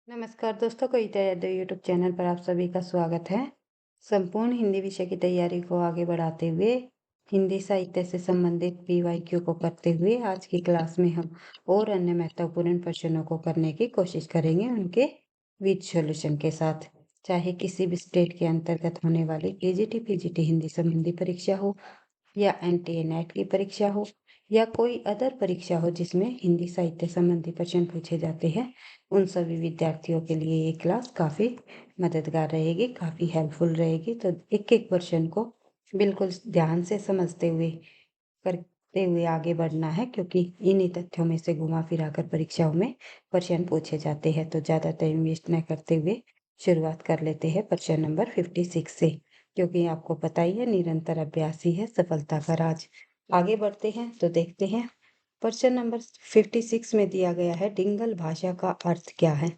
नमस्कार दोस्तों, कविता Yadav YouTube channel पर आप सभी का स्वागत है। संपूर्ण हिंदी विषय की तैयारी को आगे बढ़ाते हुए हिंदी साहित्य से संबंधित पीवाईक्यू को करते हुए आज की क्लास में हम और अन्य महत्वपूर्ण प्रश्नों को करने की कोशिश करेंगे उनके विद सॉल्यूशन के साथ। चाहे किसी भी स्टेट के अंतर्गत होने वाली टीजीटी पीजीटी हिंदी संबंधी परीक्षा हो या एनटीए नेट की परीक्षा हो या कोई अदर परीक्षा हो जिसमें हिंदी साहित्य संबंधी प्रश्न पूछे जाते हैं, उन सभी विद्यार्थियों के लिए ये क्लास काफ़ी मददगार रहेगी, काफ़ी हेल्पफुल रहेगी। तो एक-एक क्वेश्चन को बिल्कुल ध्यान से समझते हुए करते हुए आगे बढ़ना है, क्योंकि इन्हीं तथ्यों में से घुमा-फिरा कर परीक्षाओं में प्रश्न पूछे जाते हैं। तो ज़्यादा टाइम वेस्ट न करते हुए शुरुआत कर लेते हैं प्रश्न नंबर 56 से, क्योंकि आपको पता ही है निरंतर अभ्यास ही है सफलता का राज। आगे बढ़ते हैं तो देखते हैं प्रश्न नंबर 56 में दिया गया है, डिंगल भाषा का अर्थ क्या है।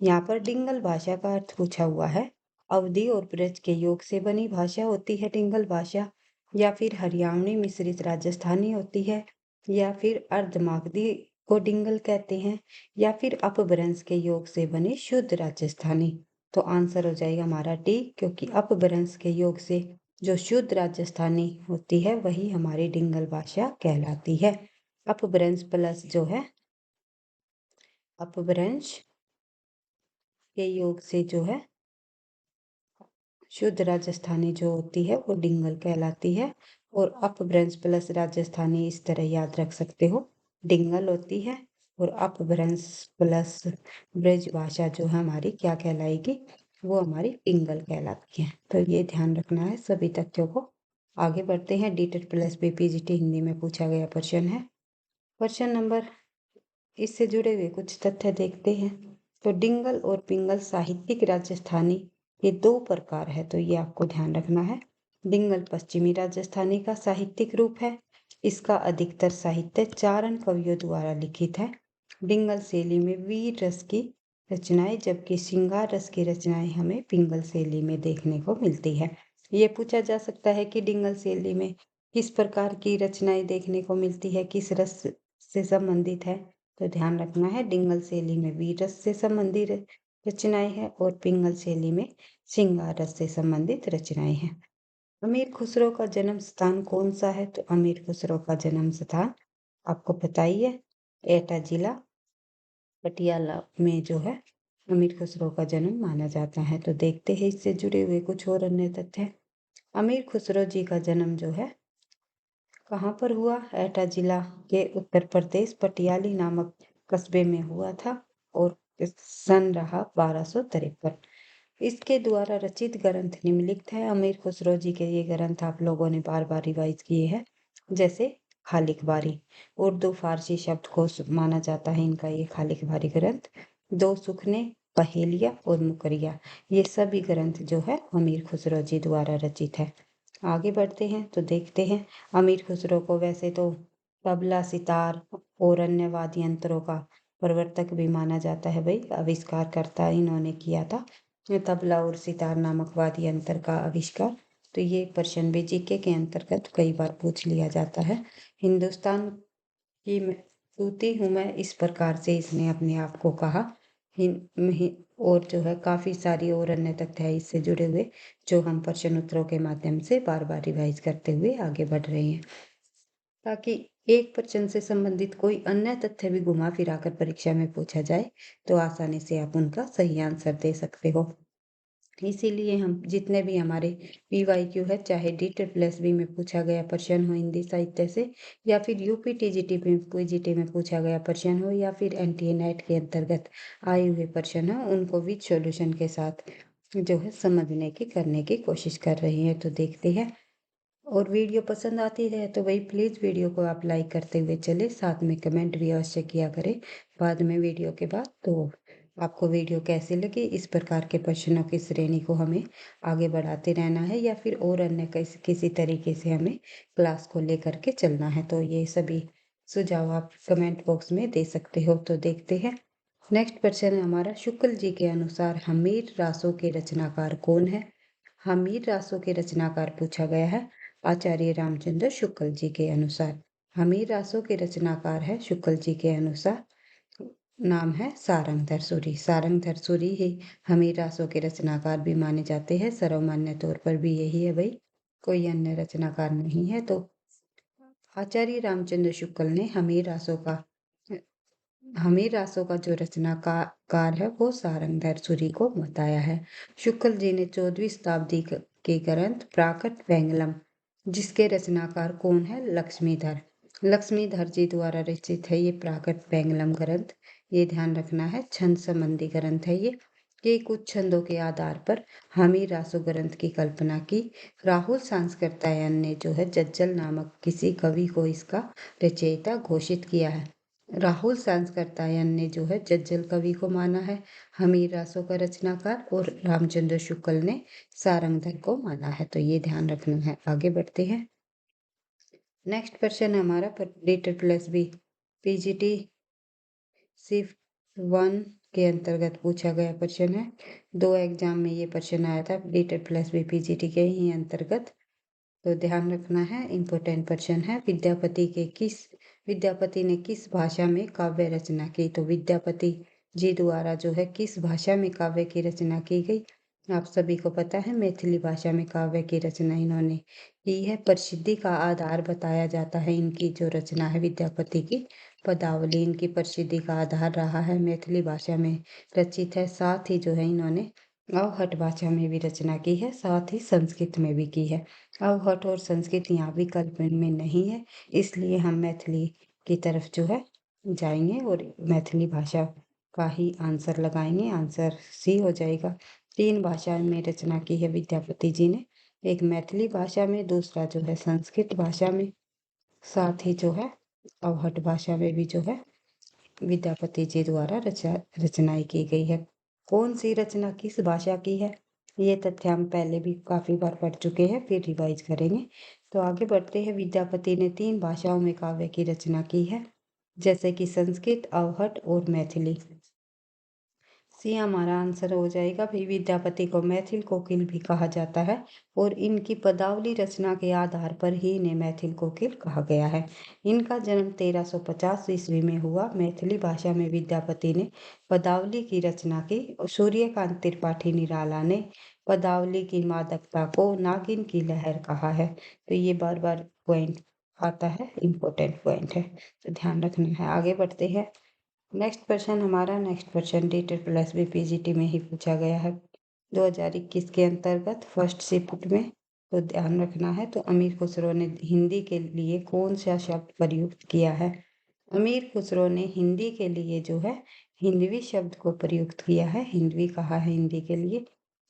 यहाँ पर डिंगल भाषा का अर्थ पूछा हुआ है। अवधी और ब्रज के योग से बनी भाषा होती है डिंगल भाषा, या फिर हरियाणवी मिश्रित राजस्थानी होती है, या फिर अर्धमागधी को डिंगल कहते हैं, या फिर अपभ्रंश के योग से बनी शुद्ध राजस्थानी। तो आंसर हो जाएगा हमारा डी, क्योंकि अपभ्रंश के योग से जो शुद्ध राजस्थानी होती है वही हमारी डिंगल भाषा कहलाती है। अपभ्रंश प्लस जो है अपभ्रंश के योग से जो है शुद्ध राजस्थानी जो होती है वो डिंगल कहलाती है। और अपभ्रंश प्लस राजस्थानी इस तरह याद रख सकते हो, डिंगल होती है। और अपभ्रंश प्लस ब्रज भाषा जो है हमारी क्या कहलाएगी, वो हमारी डिंगल कहलाती है। तो ये ध्यान रखना है सभी तथ्यों को। आगे बढ़ते हैं, डीटेट प्लस बीपीजीटी हिंदी में पूछा गया प्रश्न है। प्रश्न नंबर इससे जुड़े हुए कुछ तथ्य देखते हैं। तो डिंगल और पिंगल साहित्यिक राजस्थानी ये दो प्रकार है, तो ये आपको ध्यान रखना है। डिंगल पश्चिमी राजस्थानी का साहित्यिक रूप है। इसका अधिकतर साहित्य चारण कवियों द्वारा लिखित है। डिंगल शैली में वीर रस की रचनाएं, जबकि श्रृंगार रस की रचनाएं हमें पिंगल शैली में देखने को मिलती है। ये पूछा जा सकता है कि डिंगल शैली में किस प्रकार की रचनाएं देखने को मिलती है, किस रस से संबंधित है। तो ध्यान रखना है, डिंगल शैली में वीर रस से संबंधित रचनाएं हैं और पिंगल शैली में श्रृंगार रस से संबंधित रचनाएं हैं। अमीर खुसरो का जन्म स्थान कौन सा है। तो अमीर खुसरो का जन्म स्थान आपको पता ही है, एटा जिला पटियाला में जो है अमीर खुसरो का जन्म माना जाता है। तो देखते हैं इससे जुड़े हुए कुछ और अन्य तथ्य। अमीर खुसरो जी का जन्म जो है कहाँ पर हुआ, एटा जिला के उत्तर प्रदेश पटियाली नामक कस्बे में हुआ था। और सन रहा 1253। इसके द्वारा रचित ग्रंथ निम्नलिखित है। अमीर खुसरो जी के ये ग्रंथ आप लोगों ने बार बार रिवाइज किए हैं, जैसे खालिक बारी, उर्दू फारसी शब्दकोश माना जाता है इनका ये खालिक बारी ग्रंथ। दो सुखने, पहेलिया और मुकरिया, ये सभी ग्रंथ जो है अमीर खुसरो जी द्वारा रचित है। आगे बढ़ते हैं तो देखते हैं, अमीर खुसरो को वैसे तो तबला, सितार और अन्य वाद्य यंत्रों का प्रवर्तक भी माना जाता है। भाई आविष्कारकर्ता इन्होंने किया था तबला और सितार नामक वाद्य यंत्र का आविष्कार। तो ये प्रश्न भी जीके के अंतर्गत कई बार पूछ लिया जाता है। हिंदुस्तान की सूती हूँ मैं, इस प्रकार से इसने अपने आप को कहा। और जो है काफ़ी सारी और अन्य तथ्य है इससे जुड़े हुए, जो हम प्रश्न उत्तरों के माध्यम से बार बार रिवाइज करते हुए आगे बढ़ रहे हैं, ताकि एक प्रश्न से संबंधित कोई अन्य तथ्य भी घुमा फिरा कर परीक्षा में पूछा जाए तो आसानी से आप उनका सही आंसर दे सकते हो। इसीलिए हम जितने भी हमारे पीवाईक्यू है, चाहे DTET+B में पूछा गया प्रश्न हो हिंदी साहित्य से, या फिर यूपी टीजीटी में पीजीटी में पूछा गया प्रश्न हो, या फिर एनटीए नेट के अंतर्गत आए हुए प्रश्न हो, उनको विद सॉल्यूशन के साथ जो है समझने की करने की कोशिश कर रहे हैं। तो देखते हैं, और वीडियो पसंद आती है तो वही प्लीज़ वीडियो को आप लाइक करते हुए चले, साथ में कमेंट भी अवश्य किया करें बाद में वीडियो के बाद। तो आपको वीडियो कैसी लगी, इस प्रकार के प्रश्नों की श्रेणी को हमें आगे बढ़ाते रहना है, या फिर और अन्य किसी तरीके से हमें क्लास को लेकर के चलना है, तो ये सभी सुझाव आप कमेंट बॉक्स में दे सकते हो। तो देखते हैं, नेक्स्ट प्रश्न है हमारा, शुक्ल जी के अनुसार हमीर रासों के रचनाकार कौन है। हमीर रासों के रचनाकार पूछा गया है आचार्य रामचंद्र शुक्ल जी के अनुसार। हमीर रासों के रचनाकार है शुक्ल जी के अनुसार नाम है सारंगधर सूरी। सारंगधर सूरी ही हमीर रासों के रचनाकार भी माने जाते हैं। सर्वमान्य तौर पर भी यही है भाई, कोई अन्य रचनाकार नहीं है। तो आचार्य रामचंद्र शुक्ल ने हमीर रासों का जो रचनाकार है वो सारंगधर सूरी को बताया है। शुक्ल जी ने 14वीं शताब्दी के ग्रंथ प्राकट पेंगलम, जिसके रचनाकार कौन है? लक्ष्मीधर। लक्ष्मीधर जी द्वारा रचित है ये प्राकट पेंगलम ग्रंथ। ये ध्यान रखना है, छंद संबंधी ग्रंथ है ये कुछ छंदों के आधार पर हमीर रासो ग्रंथ की कल्पना की। राहुल सांस्कृत्यायन ने जो है जज्जल नामक किसी कवि को इसका रचयिता घोषित किया है। राहुल सांस्कृत्यायन ने जो है जज्जल कवि को माना है हमीर रासो का रचनाकार, और रामचंद्र शुक्ल ने सारंगधर को माना है। तो ये ध्यान रखना है। आगे बढ़ते हैं। नेक्स्ट क्वेश्चन हमारा डेटेड प्लस बी पीजीटी सिर्फ 1 के अंतर्गत पूछा गया प्रश्न है। 2 एग्जाम में ये प्रश्न आया था डेटेड प्लस बी पीजीटी के ही अंतर्गत। तो ध्यान रखना है, इम्पोर्टेंट प्रश्न है। विद्यापति ने किस भाषा में काव्य रचना की? तो विद्यापति जी द्वारा जो है किस भाषा में काव्य की रचना की गई? आप सभी को पता है, मैथिली भाषा में काव्य की रचना इन्होंने की है। प्रसिद्धि का आधार बताया जाता है इनकी जो रचना है विद्यापति की, पदावली इनकी प्रसिद्धि का आधार रहा है, मैथिली भाषा में रचित है। साथ ही जो है इन्होंने अवहट भाषा में भी रचना की है, साथ ही संस्कृत में भी की है। अवहट और संस्कृत यहाँ विकल्प में नहीं है, इसलिए हम मैथिली की तरफ जो है जाएंगे और मैथिली भाषा का ही आंसर लगाएंगे। आंसर सी हो जाएगा। 3 भाषा में रचना की है विद्यापति जी ने, एक मैथिली भाषा में, दूसरा जो है संस्कृत भाषा में, साथ ही जो है अवहट भाषा में भी जो है विद्यापति जी द्वारा रचनाएं की गई है। कौन सी रचना किस भाषा की है, ये तथ्य हम पहले भी काफी बार पढ़ चुके हैं, फिर रिवाइज करेंगे। तो आगे बढ़ते हैं। विद्यापति ने 3 भाषाओं में काव्य की रचना की है, जैसे कि संस्कृत, अवहट और मैथिली। सी हमारा आंसर हो जाएगा। भाई विद्यापति को मैथिल कोकिल भी कहा जाता है, और इनकी पदावली रचना के आधार पर ही इन्हें मैथिल कोकिल कहा गया है। इनका जन्म 1350 ईस्वी में हुआ। मैथिली भाषा में विद्यापति ने पदावली की रचना की। सूर्यकांत त्रिपाठी निराला ने पदावली की मादकता को नागिन की लहर कहा है। तो ये बार बार पॉइंट आता है, इम्पोर्टेंट पॉइंट है, तो ध्यान रखना है। आगे बढ़ते हैं। Next question dated plus B PGT में ही पूछा गया है 2021 के अंतर्गत फर्स्ट शिफ्ट में। तो ध्यान रखना है। तो अमीर खुसरो ने हिंदी के लिए कौन सा शब्द प्रयुक्त किया है? अमीर खुसरो ने हिंदी के लिए जो है हिंदवी शब्द को प्रयुक्त किया है, हिंदवी कहा है हिंदी के लिए।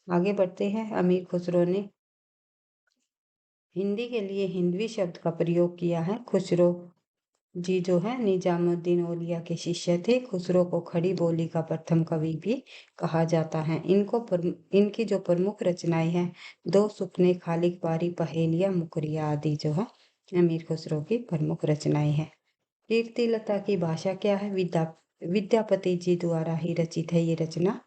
आगे बढ़ते हैं। अमीर खुसरो ने हिंदी के लिए हिंदवी शब्द का प्रयोग किया है। खुसरो जी जो है निजामुद्दीन औलिया के शिष्य थे। खुसरो को खड़ी बोली का प्रथम कवि भी कहा जाता है। इनकी जो प्रमुख रचनाएं हैं, 2 सुपने, खालिक बारी, पहेलियां, मुकरिया आदि जो है अमीर खुसरो की प्रमुख रचनाएं हैं। कीर्तिलता की भाषा क्या है? विद्यापति जी द्वारा ही रचित है ये रचना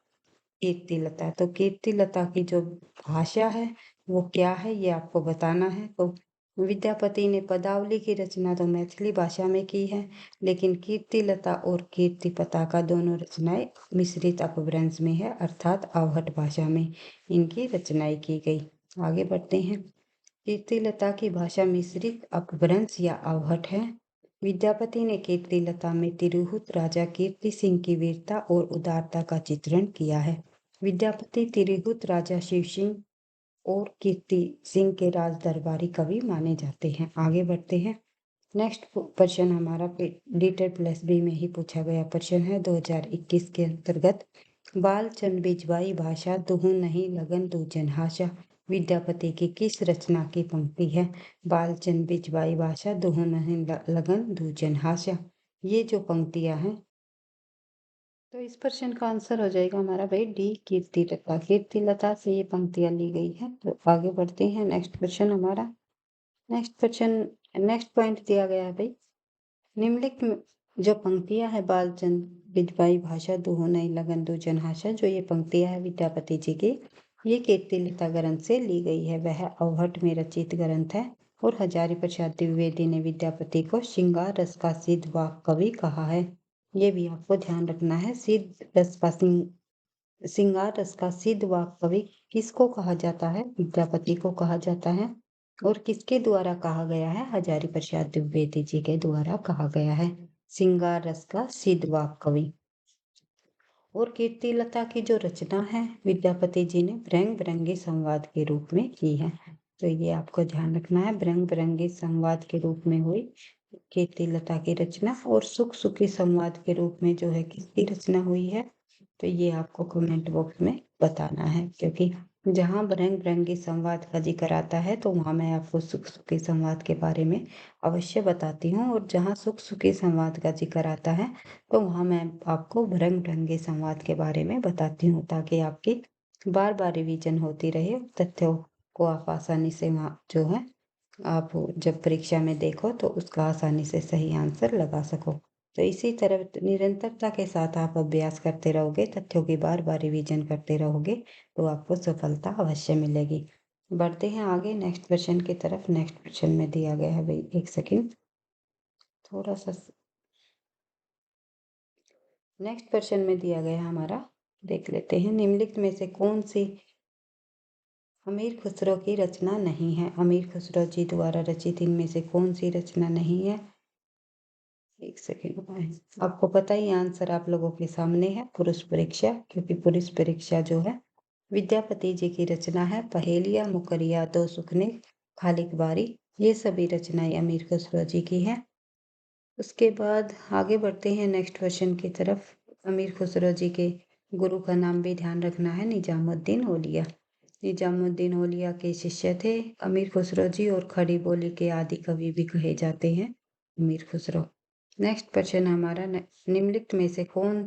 कीर्तिलता। तो कीर्तिलता की जो भाषा है वो क्या है, ये आपको बताना है। तो विद्यापति ने पदावली की रचना तो मैथिली भाषा में की है, लेकिन कीर्तिलता और कीर्तिपताका दोनों रचनाएं मिश्रित अपभ्रंश में है, अर्थात अवहट भाषा में इनकी रचनाएं की गई। आगे बढ़ते हैं। कीर्तिलता की भाषा मिश्रित अपभ्रंश या अवहट है। विद्यापति ने कीर्तिलता में तिरहुत राजा कीर्ति सिंह की वीरता और उदारता का चित्रण किया है। विद्यापति तिरहुत राजा शिव सिंह और कीर्ति सिंह के राज दरबारी कवि माने जाते हैं। आगे बढ़ते हैं। नेक्स्ट प्रश्न हमारा डेटेड प्लस बी में ही पूछा गया प्रश्न है 2021 के अंतर्गत। बालचंद बिजवाई भाषा दुहु नहीं लगन दूजन हाशा विद्यापति की किस रचना की पंक्ति है? बालचंद बिजवाई भाषा दुहु नहीं लगन दूजन हाशा, ये जो पंक्तियां हैं, तो इस प्रश्न का आंसर हो जाएगा हमारा भाई डी, कीर्तिलता। कीर्तिलता से ये पंक्तियां ली गई है। तो आगे बढ़ते हैं। नेक्स्ट पॉइंट दिया गया है भाई, निम्नलिखित में जो पंक्तियां है बालचंद बिजबाई भाषा दुहु नहीं लगन दूजन हाशा, जो ये पंक्तियां है विद्यापति जी की, ये कीर्तिलता ग्रंथ से ली गई है। वह अवहट में रचित ग्रंथ है, और हजारी प्रसाद द्विवेदी ने विद्यापति को श्रृंगार रस का सिद्ध वाक कवि कहा है। ये भी आपको ध्यान रखना है। सिद्ध रस का श्रृंगार रस का सिद्ध व कवि किसको कहा जाता है? विद्यापति को कहा जाता है। और किसके द्वारा कहा गया है? हजारी प्रसाद द्विवेदी जी के द्वारा कहा गया है श्रृंगार रस का सिद्ध व कवि। और कीर्तिलता की जो रचना है विद्यापति जी ने रंग बिरंगे संवाद के रूप में की है। तो ये आपको ध्यान रखना है, रंग बिरंगे संवाद के रूप में हुई कीर्तिलता की रचना। और सुख सुखी संवाद के रूप में जो है किसकी रचना हुई है? तो ये आपको कमेंट बॉक्स में बताना है, क्योंकि जहाँ रंग बिरंगे संवाद का जिक्र आता है तो वहाँ मैं आपको सुख सुखी संवाद के बारे में अवश्य बताती हूँ, और जहाँ सुख सुखी संवाद का जिक्र आता है तो वहाँ मैं आपको रंग बिरंगे संवाद के बारे में बताती हूँ, ताकि आपकी बार बार रिवीजन होती रहे, तथ्यों को आप आसानी से वहाँ जो है आप जब परीक्षा में देखो तो उसका आसानी से सही आंसर लगा सको। तो इसी तरह निरंतरता के साथ आप अभ्यास करते रहोगे, तथ्यों की बार बार रिवीजन करते रहोगे, तो आपको सफलता अवश्य मिलेगी। बढ़ते हैं आगे नेक्स्ट क्वेश्चन की तरफ। नेक्स्ट क्वेश्चन में दिया गया है भाई, एक सेकेंड, थोड़ा सा नेक्स्ट क्वेश्चन में दिया गया है हमारा, देख लेते हैं। निम्नलिखित में से कौन सी अमीर खुसरो की रचना नहीं है? अमीर खुसरो जी द्वारा रचित इनमें से कौन सी रचना नहीं है? एक सेकेंड, आपको पता ही आंसर आप लोगों के सामने है, पुरुष परीक्षा, क्योंकि पुरुष परीक्षा जो है विद्यापति जी की रचना है। पहेलिया मुकरिया दो सुखने खालिक बारी, ये सभी रचनाएं अमीर खुसरो जी की हैं। उसके बाद आगे बढ़ते हैं नेक्स्ट क्वेश्चन की तरफ। अमीर खुसरो जी के गुरु का नाम भी ध्यान रखना है, निजामुद्दीन औलिया। निजामुद्दीन औलिया के शिष्य थे अमीर खुसरो जी, और खड़ी बोली के आदि कवि भी कहे जाते हैं अमीर खुसरो। नेक्स्ट क्वेश्चन हमारा, निम्नलिखित में से कौन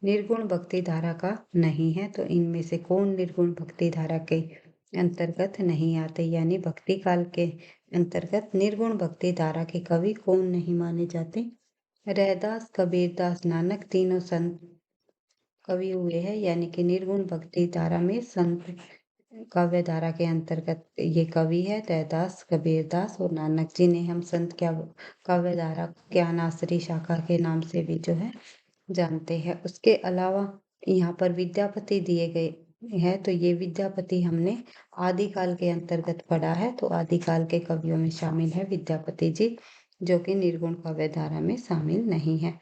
निर्गुण भक्ति धारा का नहीं है? तो इनमें से कौन निर्गुण भक्ति धारा के अंतर्गत नहीं आते, यानी भक्ति काल के अंतर्गत निर्गुण भक्ति धारा के कवि कौन नहीं माने जाते? रैदास, कबीरदास, नानक तीनों संत कवि हुए हैं, यानी कि निर्गुण भक्ति धारा में संत काव्य धारा के अंतर्गत ये कवि है रैदास, कबीरदास और नानक, जिन्हें हम संत क्या काव्य धारा ज्ञानाश्री शाखा के नाम से भी जो है जानते हैं। उसके अलावा यहाँ पर विद्यापति दिए गए हैं, तो ये विद्यापति हमने आदिकाल के अंतर्गत पढ़ा है, तो आदिकाल के कवियों में शामिल है विद्यापति जी, जो कि निर्गुण काव्य धारा में शामिल नहीं है।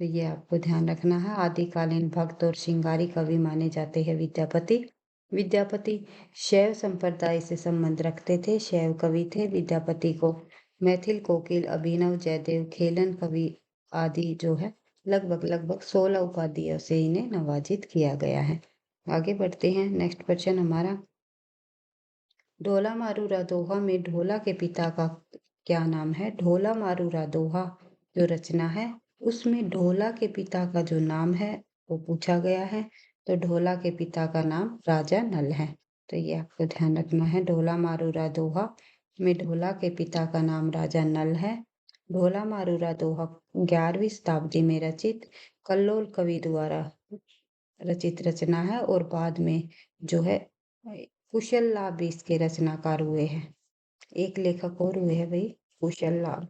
तो ये आपको ध्यान रखना है। आदिकालीन भक्त और श्रृंगारी कवि माने जाते हैं विद्यापति। विद्यापति शैव संप्रदाय से संबंध रखते थे, शैव कवि थे। विद्यापति को मैथिल कोकिल, अभिनव, जयदेव, खेलन कवि आदि जो है लगभग 16 उपाधियों से इन्हें नवाजित किया गया है। आगे बढ़ते हैं। नेक्स्ट क्वेश्चन हमारा, ढोला मारूरा दोहा में ढोला के पिता का क्या नाम है? ढोला मारूरा दोहा जो रचना है उसमें ढोला के पिता का जो नाम है वो पूछा गया है। तो ढोला के पिता का नाम राजा नल है। तो ये आपको ध्यान रखना है। ढोला मारूरा दोहा में ढोला के पिता का नाम राजा नल है। ढोला मारूरा दोहा 11वीं शताब्दी में रचित कल्लोल कवि द्वारा रचित रचना है, और बाद में जो है कुशल लाभ भी इसके रचनाकार हुए हैं। एक लेखक और हुए हैं भाई, कुशल लाभ।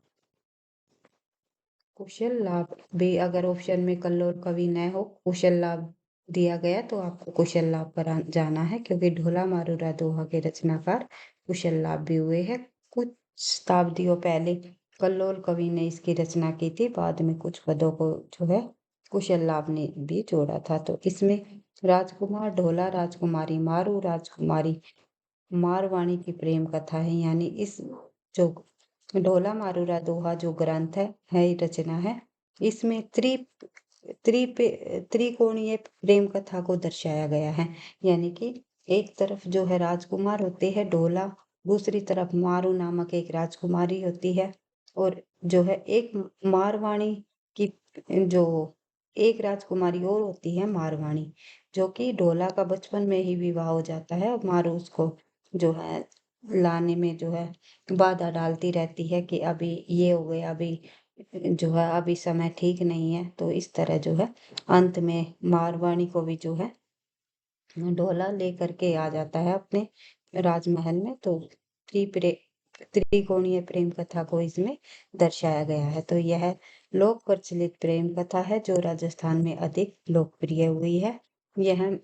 कुशल लाभ भी अगर ऑप्शन में कल्लोल कवि न हो, कुशल लाभ दिया गया तो आपको कुशल लाभ पर जाना है, क्योंकि ढोला मारूरा दोहा के रचनाकार कुशल लाभ भी हुए हैं। कुछ शताब्दियों पहले कल्लोल कवि ने इसकी रचना की थी, बाद में कुछ पदों को जो है कुशल लाभ ने भी जोड़ा था। तो इसमें राजकुमार ढोला, राजकुमारी मारू, राजकुमारी मारवाणी की प्रेम कथा है, यानी इस जो ढोला मारूरा दोहा जो ग्रंथ है रचना है, इसमें त्रिकोणीय प्रेम कथा को दर्शाया गया है। यानी कि एक तरफ जो है राजकुमार होते हैं ढोला, दूसरी तरफ मारू नामक एक राजकुमारी होती है, और जो है एक मारवाणी की जो एक राजकुमारी और होती है मारवाणी, जो कि ढोला का बचपन में ही विवाह हो जाता है, और मारू उसको जो है लाने में जो है बाधा डालती रहती है कि अभी ये हो गया, अभी जो है अभी समय ठीक नहीं है। तो इस तरह जो है अंत में मारवाणी को भी जो है ढोला लेकर के आ जाता है अपने राजमहल में। तो त्रिकोणीय प्रेम कथा को इसमें दर्शाया गया है। तो यह लोक प्रचलित प्रेम कथा है जो राजस्थान में अधिक लोकप्रिय हुई है। यह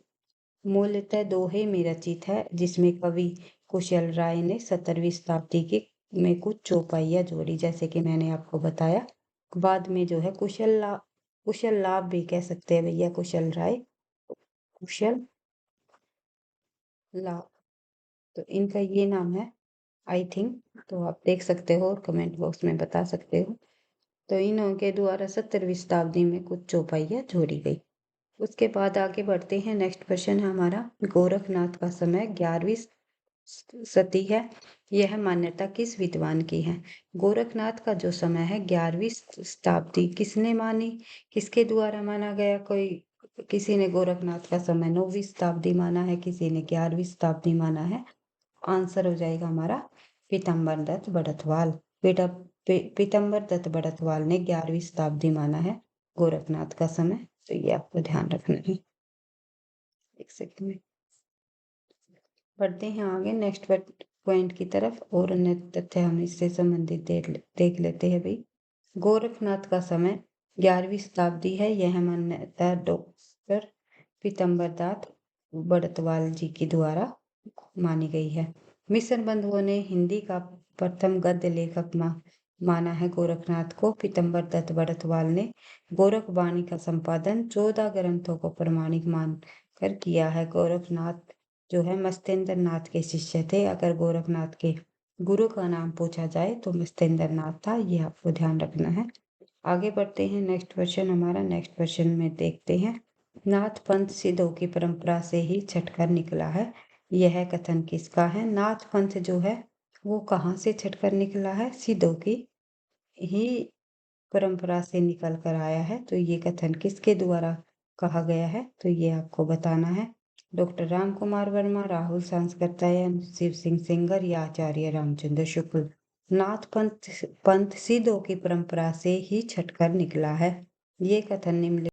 मूलतः दोहे में रचित है, जिसमें कवि कुशल राय ने 17वीं शताब्दी की में कुछ चौपाइयाँ जोड़ी, जैसे कि मैंने आपको बताया। बाद में जो है कुशल लाभ भी कह सकते हैं भैया, कुशल राय, कुशल लाभ, तो इनका ये नाम है आई थिंक। तो आप देख सकते हो और कमेंट बॉक्स में बता सकते हो। तो इनके द्वारा 17वीं शताब्दी में कुछ चौपाइयाँ जोड़ी गई। उसके बाद आगे बढ़ते हैं। नेक्स्ट क्वेश्चन है हमारा, गोरखनाथ का समय 11वीं सदी है। यह मान्यता किस विद्वान की है? गोरखनाथ का जो समय है 11वीं शताब्दी किसने मानी, किसके द्वारा माना गया? किसी ने गोरखनाथ का समय 9वीं शताब्दी माना है, किसी ने 11वीं शताब्दी माना है। आंसर हो जाएगा हमारा पीतम्बर दत्त बड़थवाल। पीतम्बर दत्त बड़थवाल ने 11वीं शताब्दी माना है गोरखनाथ का समय। तो ये आपको ध्यान रखना है। एक सेकंड में बढ़ते हैं आगे नेक्स्ट पॉइंट की तरफ, और अन्य तथ्य हम इससे संबंधित देख लेते हैं भाई। गोरखनाथ का समय 11वीं शताब्दी है। यह मान्यता डॉक्टर पीतम्बर दास बड़तवाल जी के द्वारा मानी गई है। मिश्र बंधुओं ने हिंदी का प्रथम गद्य लेखक माना है गोरखनाथ को। पीतम्बर दत्त बड़तवाल ने गोरखवाणी का संपादन 14 ग्रंथों को प्रमाणिक मानकर किया है। गोरखनाथ जो है मत्स्येंद्र नाथ के शिष्य थे। अगर गोरखनाथ के गुरु का नाम पूछा जाए तो मत्स्येंद्र नाथ था, ये आपको ध्यान रखना है। आगे बढ़ते हैं। नेक्स्ट क्वेश्चन हमारा, नेक्स्ट क्वेश्चन में देखते हैं, नाथ पंथ सिद्धों की परंपरा से ही छटकर निकला है। यह कथन किसका है? नाथ पंथ जो है वो कहाँ से छटकर निकला है? सिद्धों की ही परंपरा से निकल कर आया है। तो ये कथन किसके द्वारा कहा गया है? तो ये आपको बताना है। डॉक्टर राम कुमार वर्मा, राहुल सांसकर्तायन, शिव सिंह सेंगर या आचार्य रामचंद्र शुक्ल। नाथ पंथ सिद्धों की परंपरा से ही छटकर निकला है। ये कथन निम्न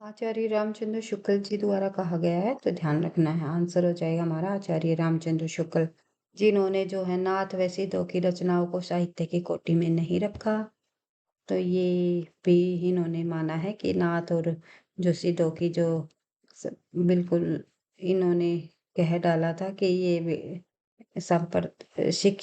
आचार्य रामचंद्र शुक्ल जी द्वारा कहा गया है। तो ध्यान रखना है, आंसर हो जाएगा हमारा आचार्य रामचंद्र शुक्ल, जिन्होंने जो है नाथ व सिद्धों की रचनाओं को साहित्य की कोटि में नहीं रखा। तो ये भी इन्होंने माना है कि नाथ और जो सिद्धों की जो बिल्कुल इन्होंने कह डाला था कि ये सांप्रदायिक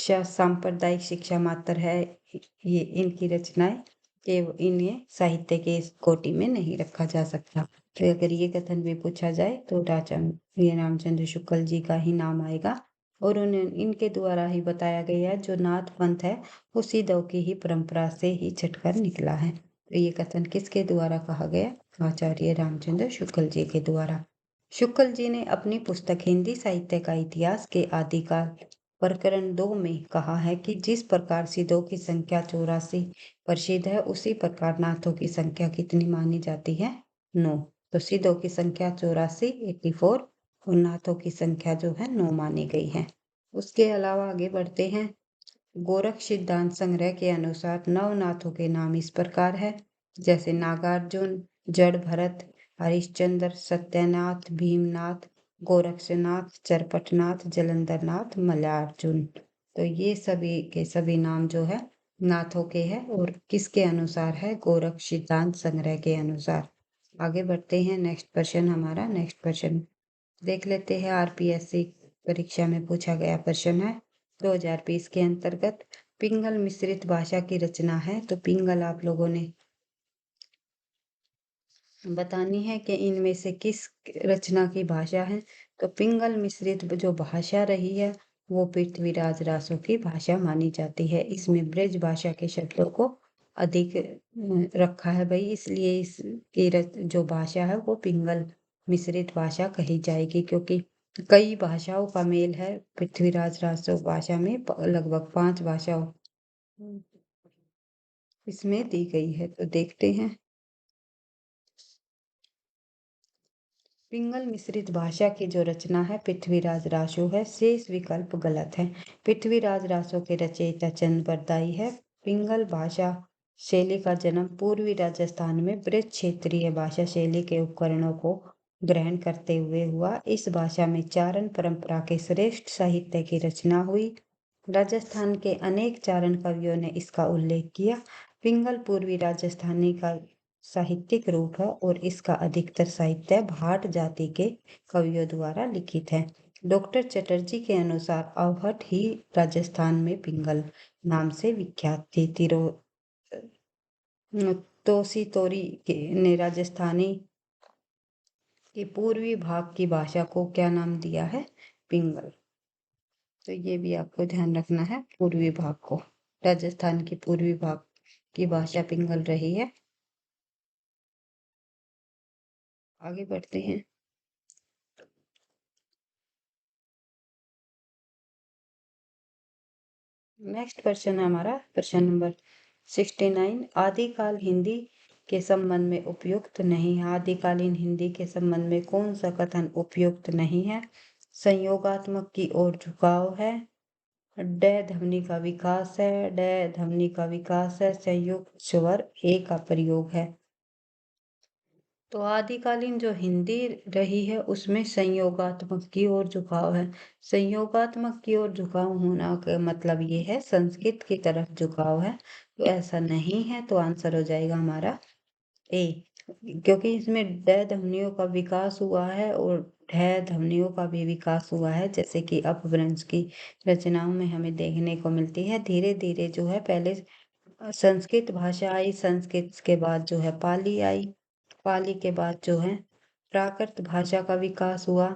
शिक्षा मात्र है, ये इनकी रचनाएं, कि इन्हें साहित्य के कोटि में नहीं रखा जा सकता। तो अगर ये कथन भी पूछा जाए तो रामचंद्र शुक्ल जी का ही नाम आएगा, और उन्हें इनके द्वारा ही बताया गया जो नाथ पंथ है वो सिद्धों की ही परंपरा से ही छटकर निकला है। तो ये कथन किसके द्वारा कहा गया? आचार्य रामचंद्र शुक्ल जी के द्वारा। शुक्ल जी ने अपनी पुस्तक हिंदी साहित्य का इतिहास के आदिकाल प्रकरण 2 में कहा है कि जिस प्रकार सिद्धों की संख्या 84 प्रसिद्ध है, उसी प्रकार नाथों की संख्या कितनी मानी जाती है? 9। तो सिद्धों की संख्या 84 84 और नाथों की संख्या जो है 9 मानी गई है। उसके अलावा आगे बढ़ते हैं। गोरख सिद्धांत संग्रह के अनुसार नवनाथों के नाम इस प्रकार है, जैसे नागार्जुन, जड़ भरत, हरिश्चंद्र, सत्यनाथ, भीमनाथ, गोरक्षनाथ, चरपटनाथ, जलंधरनाथ, मल्यार्जुन। तो ये सभी के सभी नाम जो है नाथों के हैं, और किसके अनुसार है? गोरख सिद्धांत संग्रह के अनुसार। आगे बढ़ते हैं। नेक्स्ट क्वेश्चन हमारा, नेक्स्ट क्वेश्चन देख लेते हैं। आरपीएससी परीक्षा में पूछा गया प्रश्न है 2020 के अंतर्गत पिंगल मिश्रित भाषा की रचना है। तो पिंगल आप लोगों ने बतानी है कि इनमें से किस रचना की भाषा है। तो पिंगल मिश्रित जो भाषा रही है वो पृथ्वीराज रासो की भाषा मानी जाती है। इसमें ब्रज भाषा के शब्दों को अधिक रखा है भाई, इसलिए इसकी जो भाषा है वो पिंगल मिश्रित भाषा कही जाएगी, क्योंकि कई भाषाओं का मेल है पृथ्वीराज रासो भाषा में। लगभग 5 भाषाओं इसमें दी गई है। तो देखते हैं। पिंगल मिश्रित भाषा की जो रचना है पृथ्वीराज रासो है, शेष विकल्प गलत है। पृथ्वीराज रासो के रचयिता चंद बरदाई है। पिंगल भाषा शैली का जन्म पूर्वी राजस्थान में ब्रज क्षेत्रीय भाषा शैली के उपकरणों को ग्रहण करते हुए हुआ। इस भाषा में चारण परंपरा के श्रेष्ठ साहित्य की रचना हुई। राजस्थान के अनेक चारण कवियों ने इसका उल्लेख किया। पिंगल पूर्वी राजस्थानी का साहित्यिक रूप है और इसका अधिकतर साहित्य भाट जाति के कवियों द्वारा लिखित है। डॉक्टर चटर्जी के अनुसार अवहट ही राजस्थान में पिंगल नाम से विख्यात थी। तोसी तोरी ने राजस्थानी के पूर्वी भाग की भाषा को क्या नाम दिया है? पिंगल। तो ये भी आपको ध्यान रखना है, पूर्वी भाग को। राजस्थान की पूर्वी भाग की भाषा पिंगल रही है। आगे बढ़ते हैं। नेक्स्ट क्वेश्चन है हमारा प्रश्न नंबर 69। आदिकाल हिंदी के संबंध में उपयुक्त नहीं है। आदिकालीन हिंदी के संबंध में कौन सा कथन उपयुक्त नहीं है? संयोगात्मक की ओर झुकाव है, ड ध्वनि का विकास है, ड ध्वनि का विकास है, संयुक्त स्वर ए का प्रयोग है। तो आदिकालीन जो हिंदी रही है उसमें संयोगात्मक की ओर झुकाव है। संयोगात्मक की ओर झुकाव होना का मतलब ये है संस्कृत की तरफ झुकाव है, तो ऐसा नहीं है। तो आंसर हो जाएगा हमारा ए, क्योंकि इसमें ड ध्वनियों का विकास हुआ है और ढ ध्वनियों का भी विकास हुआ है, जैसे कि अपभ्रंश की रचनाओं में हमें देखने को मिलती है। धीरे धीरे जो है पहले संस्कृत भाषा आई, संस्कृत के बाद जो है पाली आई, पाली के बाद जो है प्राकृत भाषा का विकास हुआ,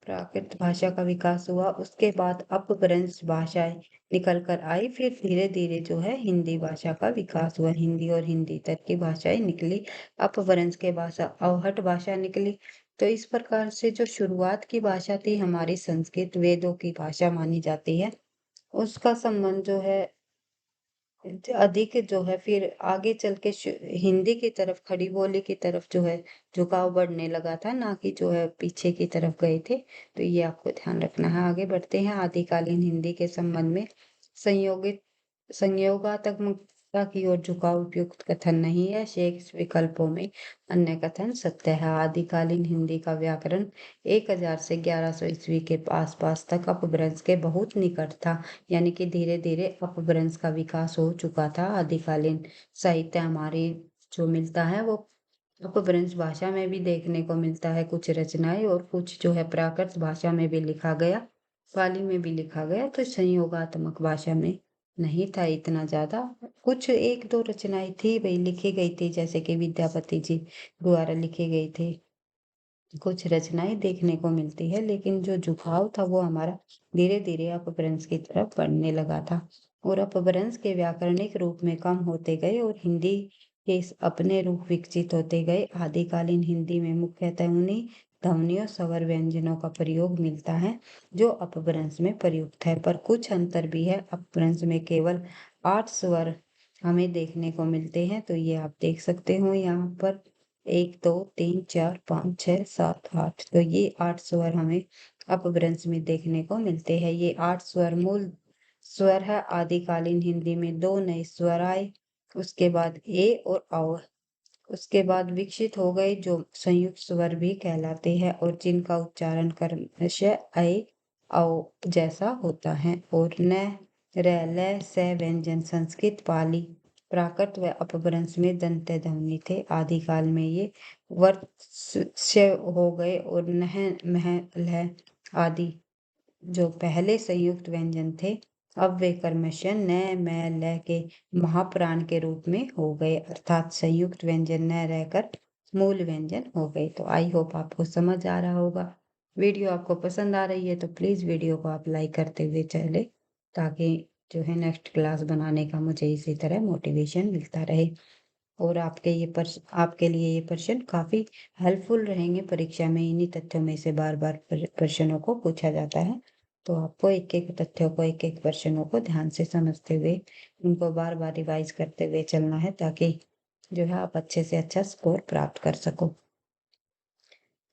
प्राकृत भाषा का विकास हुआ। उसके बाद अपभ्रंश भाषाएं निकल कर आई, फिर धीरे धीरे जो है हिंदी भाषा का विकास हुआ। हिंदी और हिंदी तक की भाषाएं निकली, अपभ्रंश के भाषा अवहट भाषा निकली। तो इस प्रकार से जो शुरुआत की भाषा थी हमारी संस्कृत, वेदों की भाषा मानी जाती है, उसका संबंध जो है अधिक जो है फिर आगे चल के हिंदी की तरफ, खड़ी बोली की तरफ जो है झुकाव बढ़ने लगा था, ना कि जो है पीछे की तरफ गए थे। तो ये आपको ध्यान रखना है। आगे बढ़ते हैं। आदिकालीन हिंदी के संबंध में संयोगित संयोगात्मकता की ओर झुकाव उपयुक्त कथन नहीं है। शेष विकल्पों में अन्य कथन सत्य है। आदिकालीन हिंदी का व्याकरण 1000 से 1100 ईस्वी के आसपास तक अपभ्रंश के बहुत निकट था, यानी कि धीरे धीरे अपभ्रंश का विकास हो चुका था। आदिकालीन साहित्य हमारे जो मिलता है वो अपभ्रंश भाषा में भी देखने को मिलता है, कुछ रचनाएं, और कुछ जो है प्राकृत भाषा में भी लिखा गया, पाली में भी लिखा गया। तो संयोगात्मक भाषा में नहीं था इतना ज्यादा। कुछ एक दो रचनाएं थी भाई, लिखी गई थी, जैसे कि विद्यापति जी द्वारा लिखी गई थी, कुछ रचनाएं देखने को मिलती है, लेकिन जो झुकाव था वो हमारा धीरे धीरे अपभ्रंश की तरफ बढ़ने लगा था। और अपभ्रंश के व्याकरणिक रूप में कम होते गए और हिंदी के अपने रूप विकसित होते गए। आदिकालीन हिंदी में मुख्यतः उन्हीं ध्वनियों, स्वर, व्यंजनों का प्रयोग मिलता है जो अपभ्रंश में प्रयुक्त है, पर कुछ अंतर भी है। अपभ्रंश में केवल 8 स्वर हमें देखने को मिलते हैं। तो ये आप देख सकते हो यहाँ पर 1 2 3 4 5 6 7 8, तो ये 8 स्वर हमें अपभ्रंश में देखने को मिलते हैं। ये 8 स्वर मूल स्वर है। आदिकालीन हिंदी में 2 नए स्वर आए, उसके बाद ए और औ, उसके बाद विकसित हो गए जो संयुक्त स्वर भी कहलाते हैं और जिनका उच्चारण क्रमशः ऐ औ जैसा होता है। और न, र, ल, स व्यंजन संस्कृत, पाली, प्राकृत व अपभ्रंश में दंत्य ध्वनि थे। आदिकाल में ये वर्ज्य हो गए और नह, मह, लह आदि जो पहले संयुक्त व्यंजन थे, अब वे क्रमशः न, म, ल के महाप्राण के रूप में हो गए, अर्थात संयुक्त व्यंजन न रहकर मूल व्यंजन हो गए। तो आई होप आपको समझ आ रहा होगा। वीडियो आपको पसंद आ रही है तो प्लीज वीडियो को आप लाइक करते हुए चले, ताकि जो है नेक्स्ट क्लास बनाने का मुझे इसी तरह मोटिवेशन मिलता रहे। और आपके लिए ये प्रश्न काफी हेल्पफुल रहेंगे परीक्षा में। इन्हीं तथ्यों में से बार बार प्रश्नों को पूछा जाता है, तो आपको एक एक तथ्यों को, एक एक प्रश्नों को ध्यान से समझते हुए उनको बार बार रिवाइज करते हुए चलना है, ताकि जो है आप अच्छे से अच्छा स्कोर प्राप्त कर सको।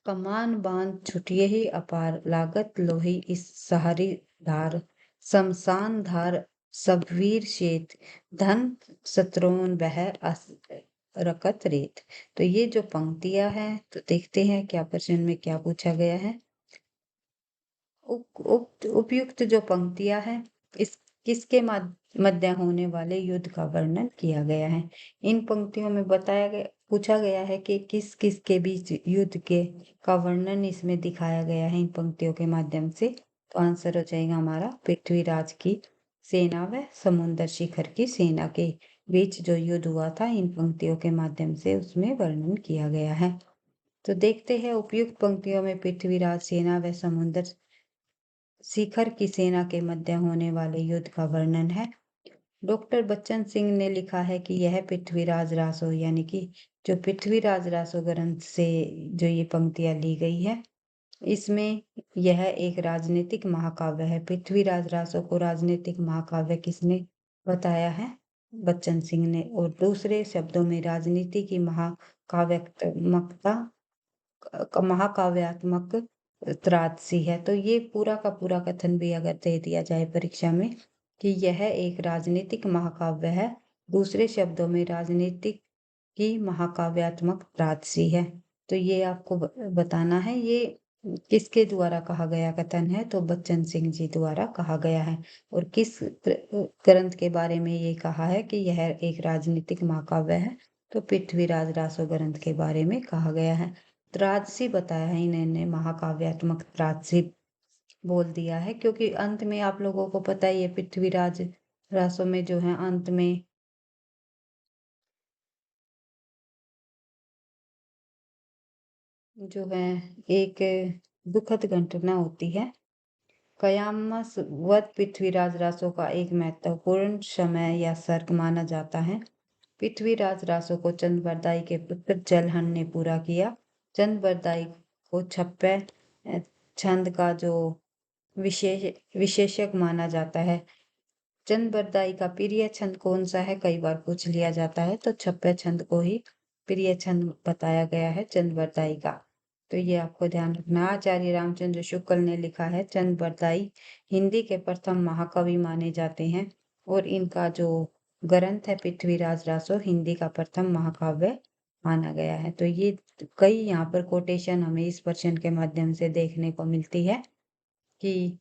कमान बांध छुटिए ही अपार, लागत लोही इस सहारी धार, शमशान धार सब वीर शेत, धन शत्रुन बह रकत रेत। तो ये जो पंक्तियां हैं, तो देखते हैं क्या प्रश्न में क्या पूछा गया है। उपयुक्त जो पंक्तियां हैं, इस किसके मध्य होने वाले युद्ध का वर्णन किया गया है। इन पंक्तियों में पूछा गया है कि किस किस के बीच युद्ध के का वर्णन इसमें दिखाया गया है इन पंक्तियों के माध्यम से। तो आंसर हो जाएगा हमारा पृथ्वीराज की सेना व समुद्र शिखर की सेना के बीच जो युद्ध हुआ था, इन पंक्तियों के माध्यम से उसमें वर्णन किया गया है। तो देखते हैं उपयुक्त पंक्तियों में पृथ्वीराज सेना व समुद्र शिखर की सेना के मध्य होने वाले युद्ध का वर्णन है। डॉक्टर बच्चन सिंह ने लिखा है कि यह पृथ्वीराज रासो यानी कि जो पृथ्वीराज रासो ग्रंथ से जो ये पंक्तियां ली गई है, इसमें यह एक राजनीतिक महाकाव्य है। पृथ्वीराज रासो को राजनीतिक महाकाव्य किसने बताया है? बच्चन सिंह ने। और दूसरे शब्दों में राजनीति की महाकाव्यात्मक त्रासदी है। तो ये पूरा का पूरा कथन भी अगर दे दिया जाए परीक्षा में कि यह एक राजनीतिक महाकाव्य है, दूसरे शब्दों में राजनीतिक की महाकाव्यात्मक त्रासदी है। तो ये आपको बताना है ये किसके द्वारा कहा गया कथन है, तो बच्चन सिंह जी द्वारा कहा गया है। और किस ग्रंथ के बारे में ये कहा है कि यह एक राजनीतिक महाकाव्य है, तो पृथ्वीराज रासो ग्रंथ के बारे में कहा गया है। त्रासदी बताया है इन्होंने, महाकाव्यात्मक त्रासदी बोल दिया है, क्योंकि अंत में आप लोगों को पता ही है पृथ्वीराज रासो में जो है अंत में जो है एक दुखद घटना होती है। कयामत वध पृथ्वीराज रासो का एक महत्वपूर्ण समय या सर्ग माना जाता है। पृथ्वीराज रासो को चंद्रबरदाई के पुत्र जलहन ने पूरा किया। चंद्रबरदाई को छप्पे छंद का जो विशेषक माना जाता है। चंद्रबरदाई का प्रिय छंद कौन सा है, कई बार पूछ लिया जाता है, तो छप्पे छंद को ही प्रिय छंद बताया गया है चंद्रबरदाई का। तो ये आपको ध्यान रखना। आचार्य रामचंद्र शुक्ल ने लिखा है चंद्रबरदाई हिंदी के प्रथम महाकवि माने जाते हैं और इनका जो ग्रंथ है पृथ्वीराज रासो हिंदी का प्रथम महाकाव्य माना गया है। तो ये कई यहाँ पर कोटेशन हमें इस प्रश्न के माध्यम से देखने को मिलती है कि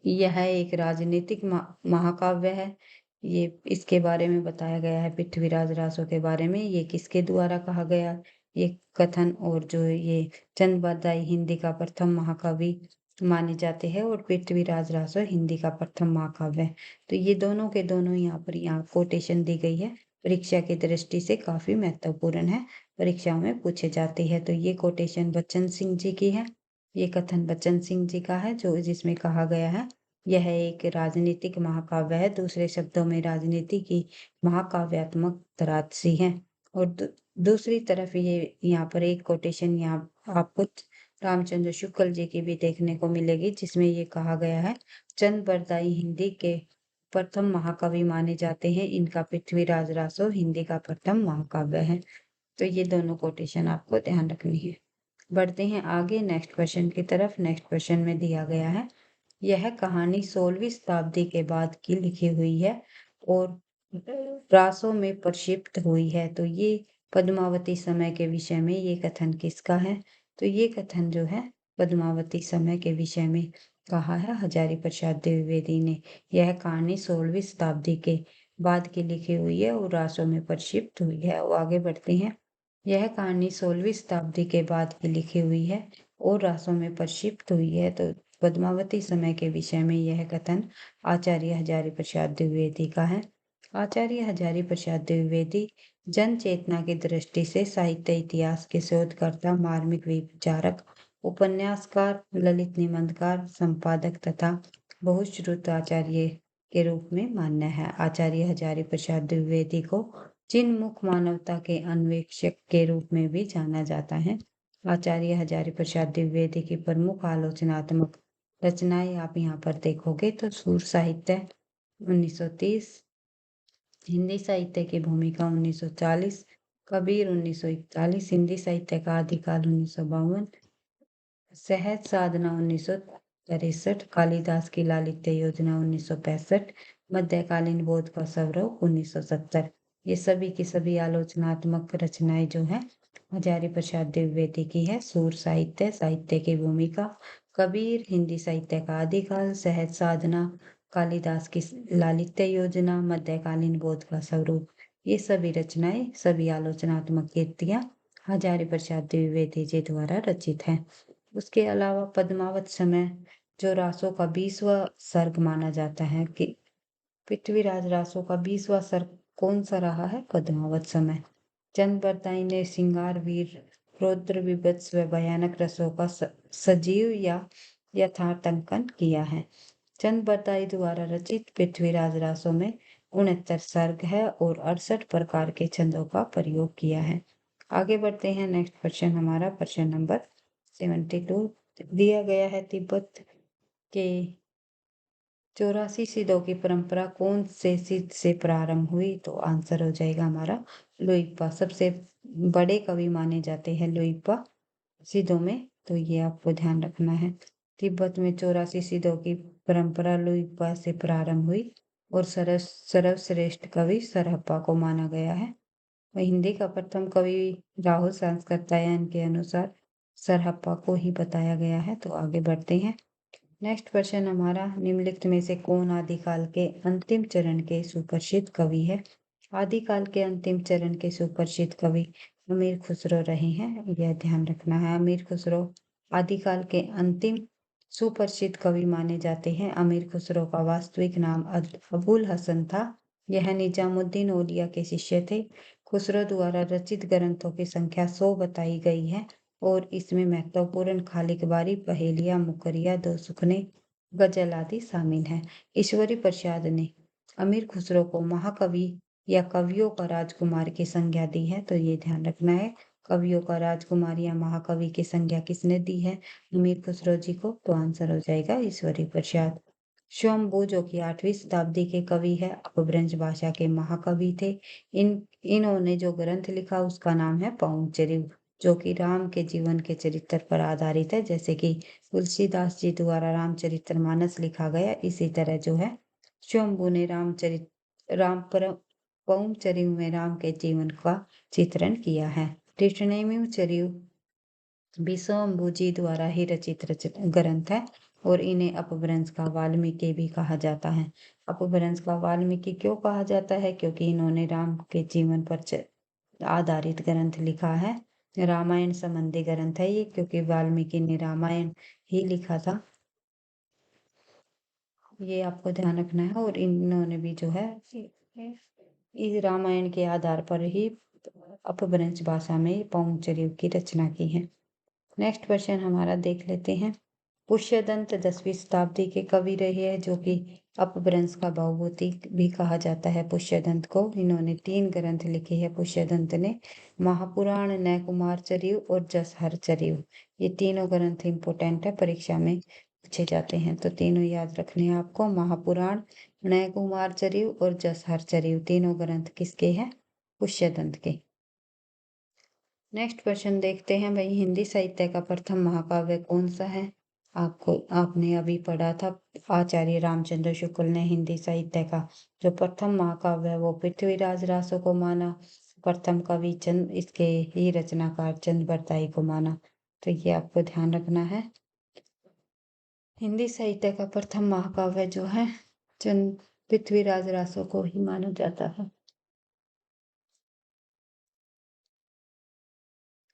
यह एक राजनीतिक महाकाव्य है। ये इसके बारे में बताया गया है पृथ्वीराज रासो के बारे में, ये किसके द्वारा कहा गया ये कथन। और जो ये चंद्रबरदाई हिंदी का प्रथम महाकवि माने जाते हैं और पृथ्वीराज रासो हिंदी का प्रथम महाकाव्य है। तो ये दोनों के दोनों यहाँ कोटेशन दी गई है, परीक्षा की दृष्टि से काफी महत्वपूर्ण है, परीक्षाओं में पूछे जाते हैं। तो ये कोटेशन बच्चन सिंह जी की है, ये कथन बच्चन सिंह जी का है जो जिसमें कहा गया है यह एक राजनीतिक महाकाव्य है, दूसरे शब्दों में राजनीति की महाकाव्यात्मक त्रासदी है। और दूसरी तरफ ये यहाँ पर एक कोटेशन यहाँ आपको रामचंद्र शुक्ल जी की भी देखने को मिलेगी, जिसमें ये कहा गया है चंद्रबरदाई हिंदी के प्रथम महाकवि माने जाते हैं, इनका पृथ्वीराज रासो हिंदी का प्रथम महाकाव्य है। तो ये दोनों कोटेशन आपको ध्यान रखनी है। बढ़ते हैं आगे नेक्स्ट क्वेश्चन की तरफ। नेक्स्ट क्वेश्चन में दिया गया है यह कहानी 16वीं शताब्दी के बाद की लिखी हुई है और रासों में प्रक्षिप्त हुई है। तो ये पद्मावती समय के विषय में ये कथन किसका है, तो ये कथन जो है पद्मावती समय के विषय में कहा है हजारी प्रसाद द्विवेदी ने। यह कहानी 16वीं शताब्दी के बाद की लिखी हुई है और रासों में प्रक्षिप्त हुई है। और आगे बढ़ते हैं। यह कहानी 16वीं शताब्दी के बाद की लिखी हुई है और रासों में प्रक्षिप्त हुई है। तो पद्मावती समय के विषय में यह कथन आचार्य हजारी प्रसाद द्विवेदी का है। आचार्य हजारी प्रसाद द्विवेदी जन चेतना की दृष्टि से साहित्य इतिहास के शोधकर्ता, मार्मिक विचारक, उपन्यासकार, ललित निबंधकार, संपादक तथा बहुश्रुत आचार्य के रूप में मान्य है। आचार्य हजारी प्रसाद द्विवेदी को चिन्मुख मानवता के अन्वेषक के रूप में भी जाना जाता है। आचार्य हजारी प्रसाद द्विवेदी की प्रमुख आलोचनात्मक रचनाएं आप यहाँ पर देखोगे तो सूर साहित्य 1930, हिंदी साहित्य की भूमिका 1940, कबीर 1941, हिंदी साहित्य का आदिकाल 1952, सहज साधना 1963, कालिदास की लालित्य योजना 1965, मध्यकालीन बोध का सौरव 1970। ये सभी की सभी आलोचनात्मक रचनाएं जो है हजारी प्रसाद द्विवेदी की है। सूर साहित्य, साहित्य की भूमिका, कबीर, हिंदी साहित्य का आदिकाल, सहज साधना कालिदास की लालित्य योजना, मध्यकालीन बोध का स्वरूप, ये सभी रचनाएं, सभी आलोचनात्मक कृतियां हजारी प्रसाद द्विवेदी जी द्वारा रचित हैं। उसके अलावा पद्मावत समय जो रासों का 20वां सर्ग माना जाता है कि पृथ्वीराज रासों का 20वां सर्ग कौन सा रहा है? पद्मावत समय। चंद बरदाई ने श्रृंगार वीर, रौद्र बीभत्स व भयानक रसों का सजीव या यथार्थंकन किया है। चंद बरदाई द्वारा रचित पृथ्वीराज रासों में 69 सर्ग है और 68 प्रकार के छंदों का प्रयोग किया है। आगे बढ़ते हैं। नेक्स्ट क्वेश्चन हमारा प्रश्न नंबर 72 दिया गया है। तिब्बत के 84 सिद्धों की परंपरा कौन से सिद्ध से प्रारंभ हुई? तो आंसर हो जाएगा हमारा लुइपा। सबसे बड़े कवि माने जाते हैं लुइपा सिद्धों में, तो ये आपको ध्यान रखना है। तिब्बत में 84 सिद्धों की परंपरा लुइपा से प्रारंभ हुई और सर्वश्रेष्ठ कवि सरहप्पा को माना गया है। वह हिंदी का प्रथम कवि राहुल सांस्कृत्यायन के अनुसार सरहप्पा को ही बताया गया है। तो आगे बढ़ते हैं। नेक्स्ट क्वेश्चन हमारा, निम्नलिखित में से कौन आदिकाल के अंतिम चरण के सुप्रसिद्ध कवि है? आदिकाल के अंतिम चरण के सुप्रसिद्ध कवि अमीर खुसरो रहे हैं, यह ध्यान रखना है। अमीर खुसरो आदिकाल के अंतिम सुप्रसिद्ध कवि माने जाते हैं। अमीर खुसरो का वास्तविक नाम अबुल हसन था। यह निजामुद्दीन औलिया के शिष्य थे। खुसरो द्वारा रचित ग्रंथों की संख्या 100 बताई गई है और इसमें महत्वपूर्ण खालिक बारी, पहेलिया, मुकरिया, दो सुखने, गजल आदि शामिल हैं। ईश्वरी प्रसाद ने अमीर खुसरो को महाकवि या कवियों का राजकुमार की संज्ञा दी है। तो ये ध्यान रखना है, कवियों का राजकुमार या महाकवि की संज्ञा किसने दी है? अमीर खुसरो जी को। तो आंसर हो जाएगा ईश्वरी प्रसाद। स्वयंभू जो कि 8वीं शताब्दी के कवि है, अपभ्रंश भाषा के महाकवि थे। इन्होंने जो ग्रंथ लिखा उसका नाम है पौंचरिव, जो कि राम के जीवन के चरित्र पर आधारित है। जैसे कि तुलसीदास जी द्वारा रामचरितमानस लिखा गया, इसी तरह जो है स्वयंभू ने पौंचरिव में राम के जीवन का चित्रण किया है। कृष्णेमु भी स्वयंभू जी द्वारा ही रचित ग्रंथ है और इन्हें अपभ्रंश का वाल्मीकि भी कहा जाता है। अपभ्रंश का वाल्मीकि क्यों कहा जाता है? क्योंकि इन्होंने राम के जीवन पर आधारित ग्रंथ लिखा है। रामायण संबंधी ग्रंथ है ये, क्योंकि वाल्मीकि ने रामायण ही लिखा था। ये आपको ध्यान रखना है। और इन्होंने भी जो है इस रामायण के आधार पर ही अपभ्रंश भाषा में पौंचरिव की रचना की है। नेक्स्ट क्वेश्चन हमारा देख लेते हैं। पुष्यदंत 10वीं शताब्दी के कवि रहे हैं, जो कि अपभ्रंश का भवभूति भी कहा जाता है पुष्यदंत को। इन्होंने 3 ग्रंथ लिखे हैं पुष्यदंत ने, महापुराण, नयकुमारचरिव और जसहरचरिव। ये तीनों ग्रंथ इंपोर्टेंट है, परीक्षा में पूछे जाते हैं। तो तीनों याद रखने हैं आपको, महापुराण, नयकुमारचरिव और जसहरचरिव। तीनों ग्रंथ किसके हैं? पुष्यदंत के। नेक्स्ट क्वेश्चन देखते हैं भाई, हिंदी साहित्य का प्रथम महाकाव्य कौन सा है? आपने अभी पढ़ा था, आचार्य रामचंद्र शुक्ल ने हिंदी साहित्य का जो प्रथम महाकाव्य है वो पृथ्वीराज रासो को माना। प्रथम कवि चंद, इसके ही रचनाकार चंद बरदाई को माना। तो ये आपको ध्यान रखना है। हिंदी साहित्य का प्रथम महाकाव्य जो है चंद पृथ्वीराज रासो को ही माना जाता है।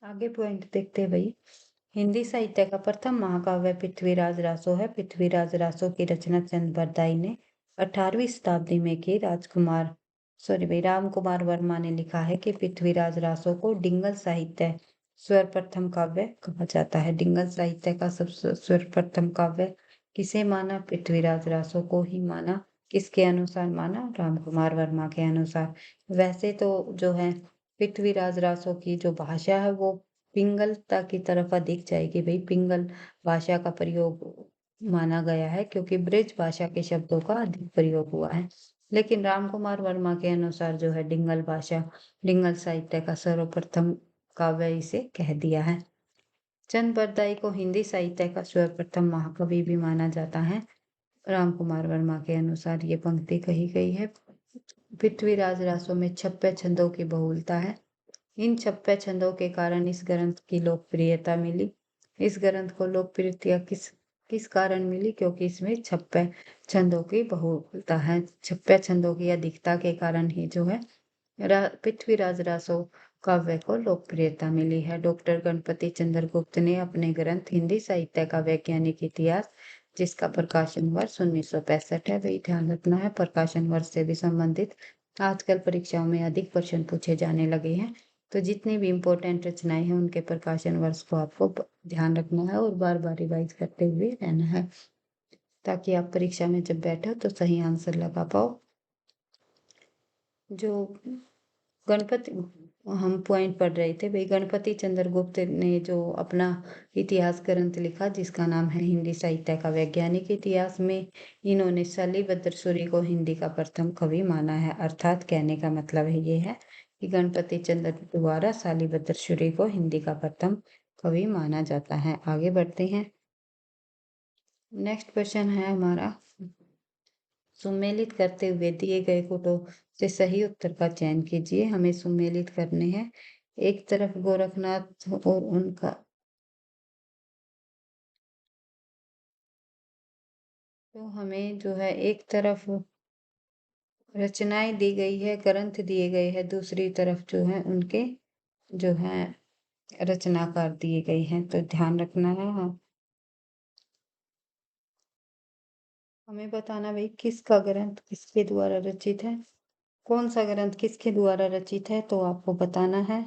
आगे पॉइंट देखते हैं भाई। हिंदी साहित्य का प्रथम महाकाव्य पृथ्वीराज रासो है। पृथ्वीराज रासो की रचना चंद बरदाई ने 18वीं शताब्दी में की। राम कुमार वर्मा ने लिखा है कि पृथ्वीराज रासो को डिंगल साहित्य सर्वप्रथम काव्य कहा जाता है। डिंगल साहित्य का सर्वप्रथम काव्य किसे माना? पृथ्वीराज रासो को ही माना। किसके अनुसार माना? राम कुमार वर्मा के अनुसार। वैसे तो जो है पृथ्वीराज रासो की जो भाषा है वो पिंगलता की तरफ अधिक जाएगी भाई। पिंगल भाषा का प्रयोग माना गया है, क्योंकि ब्रिज भाषा के शब्दों का अधिक प्रयोग हुआ है। लेकिन राम कुमार वर्मा के अनुसार जो है डिंगल साहित्य का सर्वप्रथम काव्य इसे कह दिया है। चंद बरदाई को हिंदी साहित्य का सर्वप्रथम महाकवि भी माना जाता है। राम कुमार वर्मा के अनुसार ये पंक्ति कही गई है। पृथ्वीराज रासो में 56 छंदों की बहुलता है। इन 56 छंदों के कारण इस ग्रंथ की लोकप्रियता मिली। इस ग्रंथ को लोकप्रियता किस कारण मिली? क्योंकि इसमें 56 छंदों की बहुलता है। 56 छंदों की अधिकता के कारण ही जो है पृथ्वीराज रासो काव्य को लोकप्रियता मिली है। डॉक्टर गणपति चंद्र गुप्त ने अपने ग्रंथ हिंदी साहित्य का वैज्ञानिक इतिहास, जिसका प्रकाशन वर्ष 1965 है, वही ध्यान रखना है। प्रकाशन वर्ष से भी संबंधित आजकल परीक्षाओं में अधिक प्रश्न पूछे जाने लगे हैं, तो जितनी भी इम्पोर्टेंट रचनाएं हैं उनके प्रकाशन वर्ष को आपको ध्यान रखना है और बार बार रिवाइज करते हुए रहना है, ताकि आप परीक्षा में जब बैठो तो सही आंसर लगा पाओ। जो गणपति हम पॉइंट पढ़ रहे थे भाई, गणपति चंद्र गुप्त ने जो अपना इतिहास ग्रंथ लिखा जिसका नाम है हिंदी साहित्य का वैज्ञानिक इतिहास, में इन्होंने शैलीभद्र सूरी को हिंदी का प्रथम कवि माना है। अर्थात कहने का मतलब है ये है कि गणपति चंद्र द्वारा शैलीभद्र सूरी को हिंदी का प्रथम कवि माना जाता है। आगे बढ़ते हैं। नेक्स्ट क्वेश्चन है हमारा, सुमेलित करते हुए दिए गए कोटों से सही उत्तर का चयन कीजिए। हमें सुमेलित करने हैं। एक तरफ गोरखनाथ और उनका, तो हमें जो है एक तरफ रचनाएं दी गई है, ग्रंथ दिए गए हैं, दूसरी तरफ जो है उनके जो है रचनाकार दिए गए हैं, तो ध्यान रखना है। हाँ, हमें बताना भाई किसका ग्रंथ किसके द्वारा रचित है, कौन सा ग्रंथ किसके द्वारा रचित है, तो आपको बताना है।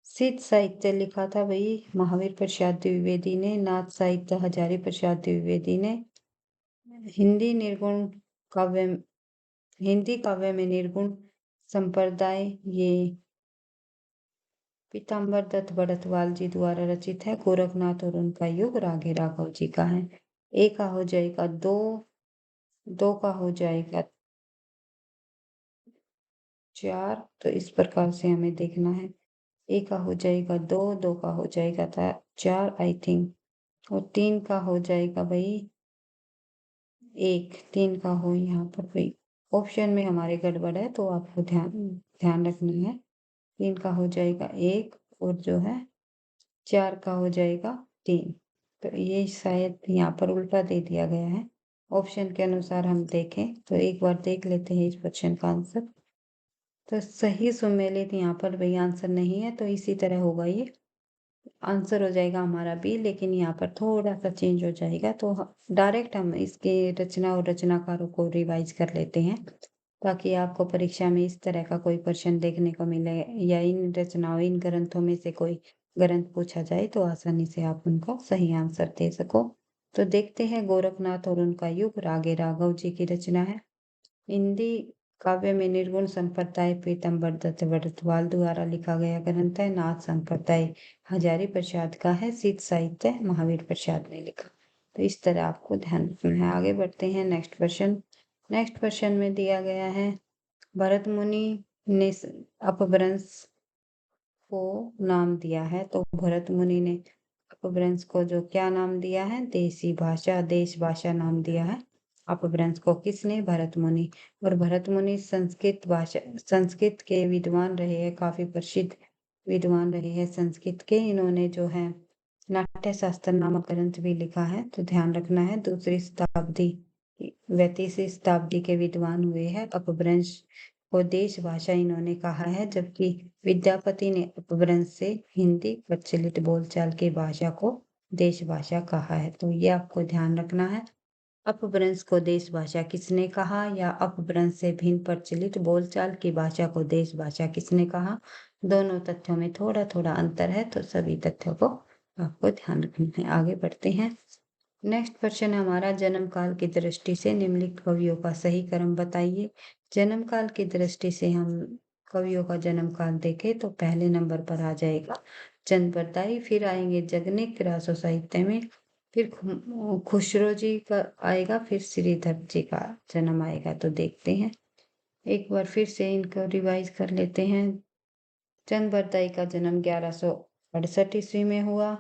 सिद्ध साहित्य लिखा था भाई महावीर प्रसाद द्विवेदी ने, नाथ साहित्य हजारी प्रसाद द्विवेदी ने, हिंदी निर्गुण काव्य हिंदी काव्य में निर्गुण संप्रदाय ये पीताम्बर दत्त बड़तवाल जी द्वारा रचित है। गोरखनाथ और उनका युग रागे राघव जी का है। एक का हो जाएगा दो, दो का हो जाएगा चार, तो इस प्रकार से हमें देखना है। एक का हो जाएगा दो, दो का हो जाएगा चार आई थिंक, और तीन का हो जाएगा भाई एक, तीन का हो यहाँ पर भाई ऑप्शन में हमारे गड़बड़ है, तो आपको ध्यान ध्यान रखना है। तीन का हो जाएगा एक, और जो है चार का हो जाएगा तीन, तो ये शायद यहाँ पर उल्टा दे दिया गया है। ऑप्शन के अनुसार हम देखें तो एक बार देख लेते हैं इस क्वेश्चन का आंसर। तो सही सुमेलित यहाँ पर भाई आंसर नहीं है, तो इसी तरह होगा, ये आंसर हो जाएगा हमारा बी, लेकिन यहाँ पर थोड़ा सा चेंज हो जाएगा। तो डायरेक्ट हम इसके रचना और रचनाकारों को रिवाइज कर लेते हैं, ताकि आपको परीक्षा में इस तरह का कोई प्रश्न देखने को मिले, या इन रचनाओं इन ग्रंथों में से कोई ग्रंथ पूछा जाए तो आसानी से आप उनका सही आंसर दे सको। तो देखते हैं, गोरखनाथ और उनका युग रागे राघव जी की रचना है। हिंदी काव्य में निर्गुण संप्रदाय पीतम्बर दत्त बड़तवाल द्वारा लिखा गया ग्रंथ है। नाथ संप्रदाय हजारी प्रसाद का है। सिद्ध साहित्य महावीर प्रसाद ने लिखा। तो इस तरह आपको ध्यान रखना है। आगे बढ़ते हैं। नेक्स्ट क्वेश्चन, नेक्स्ट क्वेश्चन में दिया गया है, भरत मुनि ने अपभ्रंश को नाम दिया है। तो भरत मुनि ने अपभ्रंश को जो क्या नाम दिया है, देशी भाषा, देश भाषा नाम दिया है। अपभ्रंश को किसने? भरत मुनि। और भरत मुनि संस्कृत भाषा, संस्कृत के विद्वान रहे हैं, काफी प्रसिद्ध विद्वान रहे हैं संस्कृत के। इन्होंने जो है नाट्य शास्त्र नामक ग्रंथ भी लिखा है, तो ध्यान रखना है। दूसरी शताब्दी व तीसरी शताब्दी के विद्वान हुए हैं। अपभ्रंश को देश भाषा इन्होंने कहा है, जबकि विद्यापति ने अपभ्रंश से हिंदी प्रचलित बोलचाल की भाषा को देश भाषा कहा है। तो ये आपको ध्यान रखना है। अपभ्रंश को देश भाषा किसने कहा, या अपभ्रंश से भिन्न प्रचलित बोलचाल की भाषा को देश भाषा किसने कहा, दोनों तथ्यों में थोड़ा थोड़ा अंतर है, तो सभी तथ्यों को आपको ध्यान रखना है। आगे बढ़ते हैं। नेक्स्ट क्वेश्चन है हमारा, जन्म काल की दृष्टि से निम्नलिखित कवियों का सही क्रम बताइए। जन्म काल की दृष्टि से हम कवियों का जन्म काल देखें तो पहले नंबर पर आ जाएगा चंद बरदाई, फिर आएंगे जगनिक रासो साहित्य में, फिर खुसरो जी का आएगा, फिर श्रीधर जी का जन्म आएगा। तो देखते हैं, एक बार फिर से इनको रिवाइज कर लेते हैं। चंद बरदाई का जन्म 1168 ईस्वी में हुआ,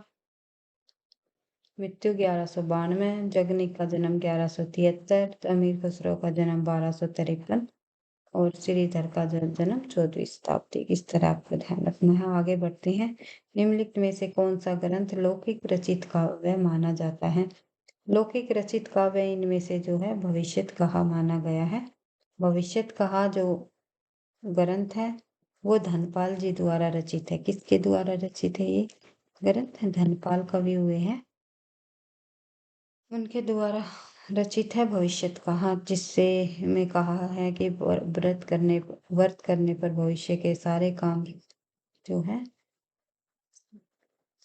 मृत्यु 1192, जगनिक का जन्म 1173, अमीर खुसरो का जन्म 1253, और श्रीधर का जन्म 14वीं शताब्दी। इस तरह आपको ध्यान रखना है। आगे बढ़ते हैं। निम्नलिखित में से कौन सा ग्रंथ लौकिक रचित काव्य माना जाता है? लौकिक रचित काव्य इनमें से जो है भविष्यत कहा माना गया है। भविष्यत कहा जो ग्रंथ है वो धनपाल जी द्वारा रचित है। किसके द्वारा रचित है ये ग्रंथ? धनपाल कवि हुए हैं, उनके द्वारा रचित है भविष्यत कहा, जिससे में कहा है कि व्रत करने पर भविष्य के सारे काम जो है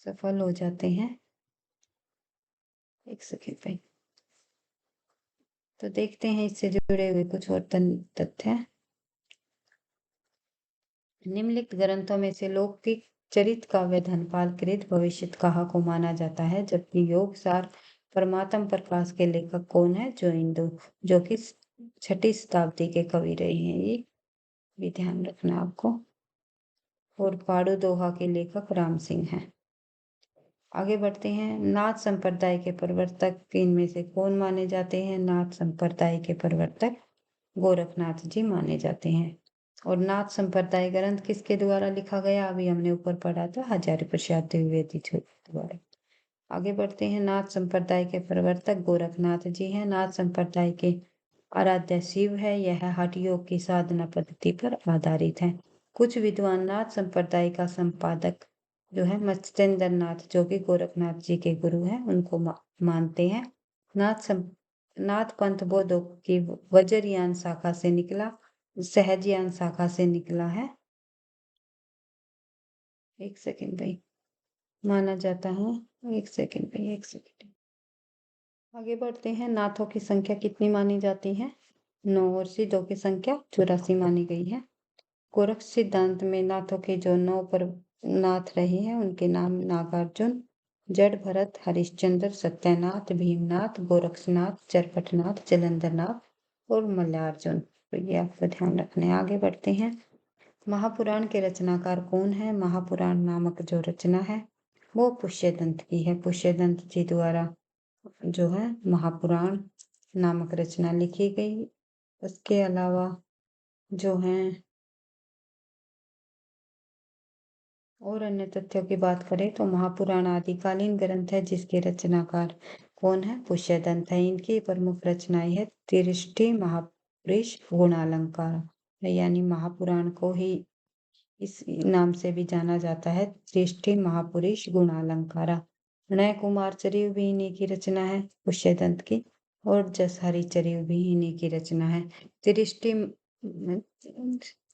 सफल हो जाते हैं। एक सेकेंड भाई, तो देखते हैं इससे जुड़े हुए कुछ और तथ्य। निम्नलिखित ग्रंथों में से लौकिक चरित काव्य धनपाल कृत भविष्यत कहा को माना जाता है, जबकि योग सार परमात्म प्रकाश के लेखक कौन है? जो कि 6ठी शताब्दी के कवि रहे हैं, ये भी ध्यान रखना आपको। और पाड़ू दोहा के लेखक राम सिंह हैं। आगे बढ़ते हैं। नाथ संप्रदाय के प्रवर्तक इनमें से कौन माने जाते हैं? नाथ संप्रदाय के प्रवर्तक गोरखनाथ जी माने जाते हैं। और नाथ संप्रदाय ग्रंथ किसके द्वारा लिखा गया? अभी हमने ऊपर पढ़ा था, हजारी प्रसाद द्विवेदी द्वारा। आगे बढ़ते हैं। नाथ संप्रदाय के प्रवर्तक गोरखनाथ जी हैं। नाथ संप्रदाय के आराध्य शिव है। यह हठ योग की साधना पद्धति पर आधारित है। कुछ विद्वान नाथ संप्रदाय का संपादक जो है मत्स्येंद्र नाथ, जो कि गोरखनाथ जी के गुरु हैं, उनको मानते हैं। नाथ पंथ बौद्धों की वज्रयान शाखा से निकला, सहजयान शाखा से निकला है। एक सेकेंड भाई, माना जाता है। एक सेकेंड भाई, एक सेकेंड। आगे बढ़ते हैं। नाथों की संख्या कितनी मानी जाती है? 9 और सिद्धों की संख्या 84 मानी गई है। गोरख सिद्धांत में नाथों के जो 9 पर नाथ रहे हैं उनके नाम नागार्जुन, जड़ भरत, हरिश्चंद्र, सत्यनाथ, भीमनाथ, गोरक्षनाथ, चरपटनाथ, जलंधरनाथ और मल्लार्जुन। तो ये आपको ध्यान रखना है। आगे बढ़ते हैं। महापुराण के रचनाकार कौन है? महापुराण नामक जो रचना है वो पुष्यदंत की है। पुष्यदंत जी द्वारा जो है महापुराण नामक रचना लिखी गई। उसके अलावा जो है और अन्य तथ्यों की बात करें तो महापुराण आदिकालीन ग्रंथ है, जिसके रचनाकार कौन है? पुष्यदंत है। इनकी प्रमुख रचनाएं है त्रिष्टि, महापुरुष, गुणालंकार, यानी महापुराण को ही इस नाम से भी जाना जाता है, त्रिष्टि, महापुरुष, गुणालंकारा। नय कुमार चरिव भी इन्हीं की रचना है पुष्यदंत की, और जसहरी चरिव भी इन्हीं की रचना है।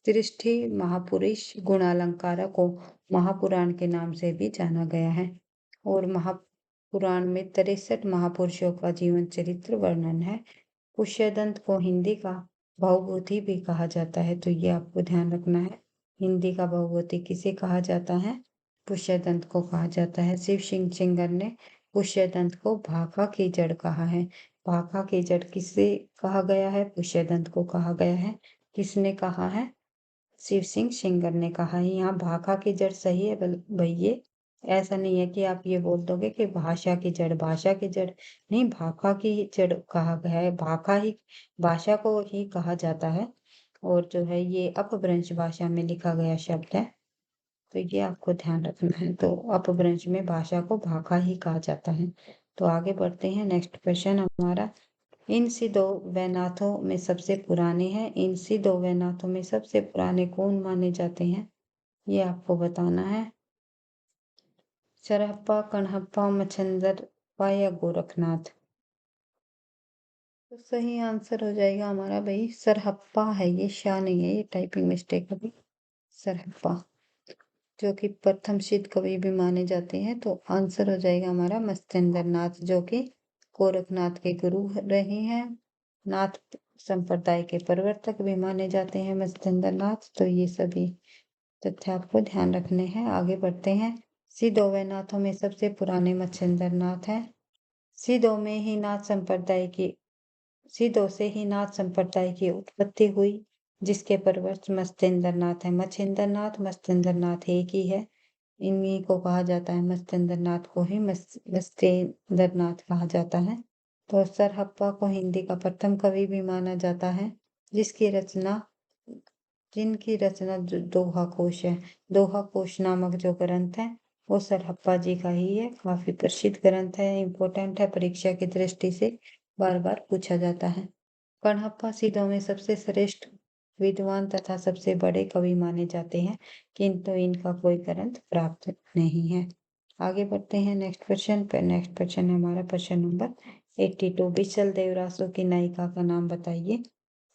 त्रिष्टि महापुरुष गुणालंकारा को महापुराण के नाम से भी जाना गया है। और महापुराण में 63 महापुरुषों का जीवन चरित्र वर्णन है। पुष्यदंत को हिंदी का भवभूति भी कहा जाता है, तो ये आपको ध्यान रखना है। हिंदी का भवभूति किसे कहा जाता है? पुष्यदंत को कहा जाता है। शिव सिंह सेंगर ने पुष्यदंत को भाखा की जड़ कहा है। भाखा की जड़ किसे कहा गया है? पुष्यदंत को कहा गया है। किसने कहा है? शिव सिंह सेंगर ने कहा है। यहाँ भाखा की जड़ सही है भैया, ऐसा नहीं है कि आप ये बोल दोगे कि भाषा की जड़ नहीं, भाखा की जड़ कहा गया है। भाखा ही भाषा को ही कहा जाता है, और जो है ये अपभ्रंश भाषा में लिखा गया शब्द है, तो ये आपको ध्यान रखना है। तो अपभ्रंश में भाषा को भाखा ही कहा जाता है। तो आगे बढ़ते हैं। नेक्स्ट क्वेश्चन हमारा, इन सिद्धों व नाथों में सबसे पुराने हैं। इन सिद्धों व नाथों में सबसे पुराने कौन माने जाते हैं, ये आपको बताना है। सरहप्पा, कणहप्पा, मच्छंदरप्पा या गोरखनाथ? तो सही आंसर हो जाएगा हमारा भाई सरहप्पा है, ये शाह नहीं है, ये टाइपिंग मिस्टेक है भाई। सरहप्पा जो कि प्रथम सिद्ध कवि भी माने जाते हैं, तो आंसर हो जाएगा हमारा मत्स्येंद्र नाथ, जो कि गोरखनाथ के गुरु रहे हैं। नाथ संप्रदाय के प्रवर्तक भी माने जाते हैं मत्स्येंद्र नाथ। तो ये सभी तथ्य आपको ध्यान रखने हैं। आगे बढ़ते हैं। सिद्धों व नाथों में सबसे पुराने मत्स्येंद्र नाथ है। सिद्धों में ही नाथ संप्रदाय की सिद्धों से ही नाथ संप्रदाय की उत्पत्ति हुई, जिसके प्रवर्तक मत्स्येंद्र नाथ है। मत्स्येंद्र नाथ एक ही है, इन्हीं को कहा जाता है, मत्स्येंद्र नाथ को ही मत्स्येंद्र नाथ कहा जाता है। तो सरहप्पा को हिंदी का प्रथम कवि भी माना जाता है, जिनकी रचना दोहा कोश है। दोहा कोश नामक जो ग्रंथ है वो सर हप्पा जी का ही है। काफी प्रसिद्ध ग्रंथ है, इम्पोर्टेंट है, परीक्षा की दृष्टि से बार बार पूछा जाता है। कणहप्पा सिद्धों में सबसे श्रेष्ठ विद्वान तथा सबसे बड़े कवि माने जाते हैं, किंतु इनका कोई ग्रंथ प्राप्त नहीं है। आगे बढ़ते हैं नेक्स्ट क्वेश्चन पर। नेक्स्ट क्वेश्चन है हमारा प्रश्न नंबर 82। विशल देवरासो की नायिका का नाम बताइए।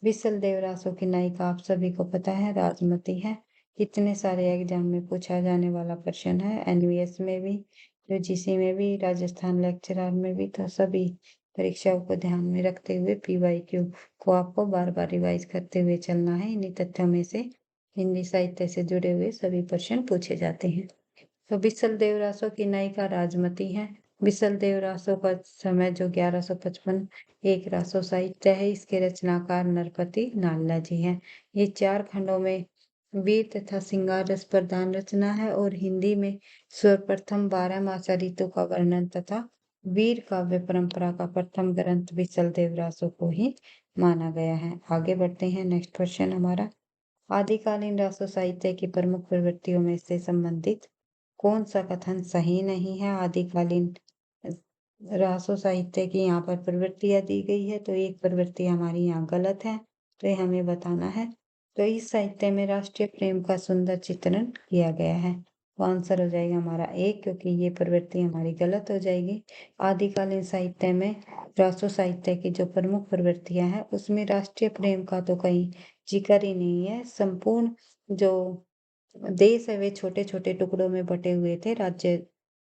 विशल देवरासो की नायिका आप सभी को पता है, राजमती है। कितने सारे एग्जाम में पूछा जाने वाला प्रश्न है, एनवीएस में भी, यूजीसी में भी, राजस्थान लेक्चरर में भी। तो सभी परीक्षाओं को ध्यान में रखते हुए पीवाईक्यू को आपको बार बार रिवाइज करते हुए चलना है। इन्हीं तथ्यों में से हिंदी साहित्य से जुड़े हुए सभी प्रश्न पूछे जाते हैं। तो विशल देवरासो की नायिका राजमती है। विशल देवरासो का समय जो 1155 एक रासो साहित्य है, इसके रचनाकार नरपति नाल्ला जी हैं। ये 4 खंडों में वीर तथा श्रृंगार रस प्रधान रचना है और हिंदी में सर्वप्रथम 12 मासा ऋतु का वर्णन तथा वीर काव्य परंपरा का प्रथम ग्रंथ विशल देवरासो को ही माना गया है। आगे बढ़ते हैं नेक्स्ट क्वेश्चन हमारा। आदिकालीन रासो साहित्य की प्रमुख प्रवृत्तियों में से संबंधित कौन सा कथन सही नहीं है। आदिकालीन रासो साहित्य की यहाँ पर प्रवृत्तियां दी गई है, तो एक प्रवृत्ति हमारी यहाँ गलत है, तो ये हमें बताना है। तो इस साहित्य में राष्ट्रीय प्रेम का सुंदर चित्रण किया गया है, तो आंसर हो जाएगा हमारा एक, क्योंकि ये प्रवृत्ति हमारी गलत हो जाएगी। आदिकालीन साहित्य में रासो साहित्य की जो प्रमुख प्रवृत्तियां हैं उसमें राष्ट्रीय प्रेम का तो कहीं जिक्र ही नहीं है। संपूर्ण जो देश है वे छोटे छोटे टुकड़ों में बटे हुए थे, राज्य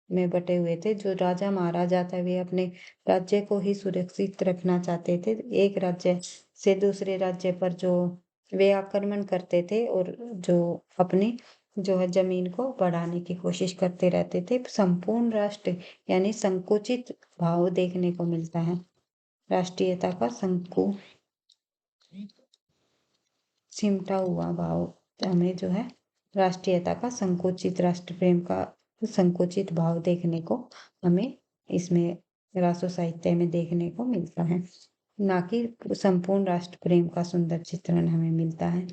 में बटे हुए थे। जो राजा महाराजा था वे अपने राज्य को ही सुरक्षित रखना चाहते थे। एक राज्य से दूसरे राज्य पर जो वे आक्रमण करते थे और जो अपनी जो है जमीन को बढ़ाने की कोशिश करते रहते थे। संपूर्ण राष्ट्र यानी संकुचित भाव देखने को मिलता है। राष्ट्रीयता का सिमटा हुआ भाव हमें जो है राष्ट्रीयता का संकुचित, राष्ट्र प्रेम का संकुचित भाव देखने को हमें इसमें रासो साहित्य में देखने को मिलता है, ना कि संपूर्ण राष्ट्र प्रेम का सुंदर चित्रण हमें मिलता है।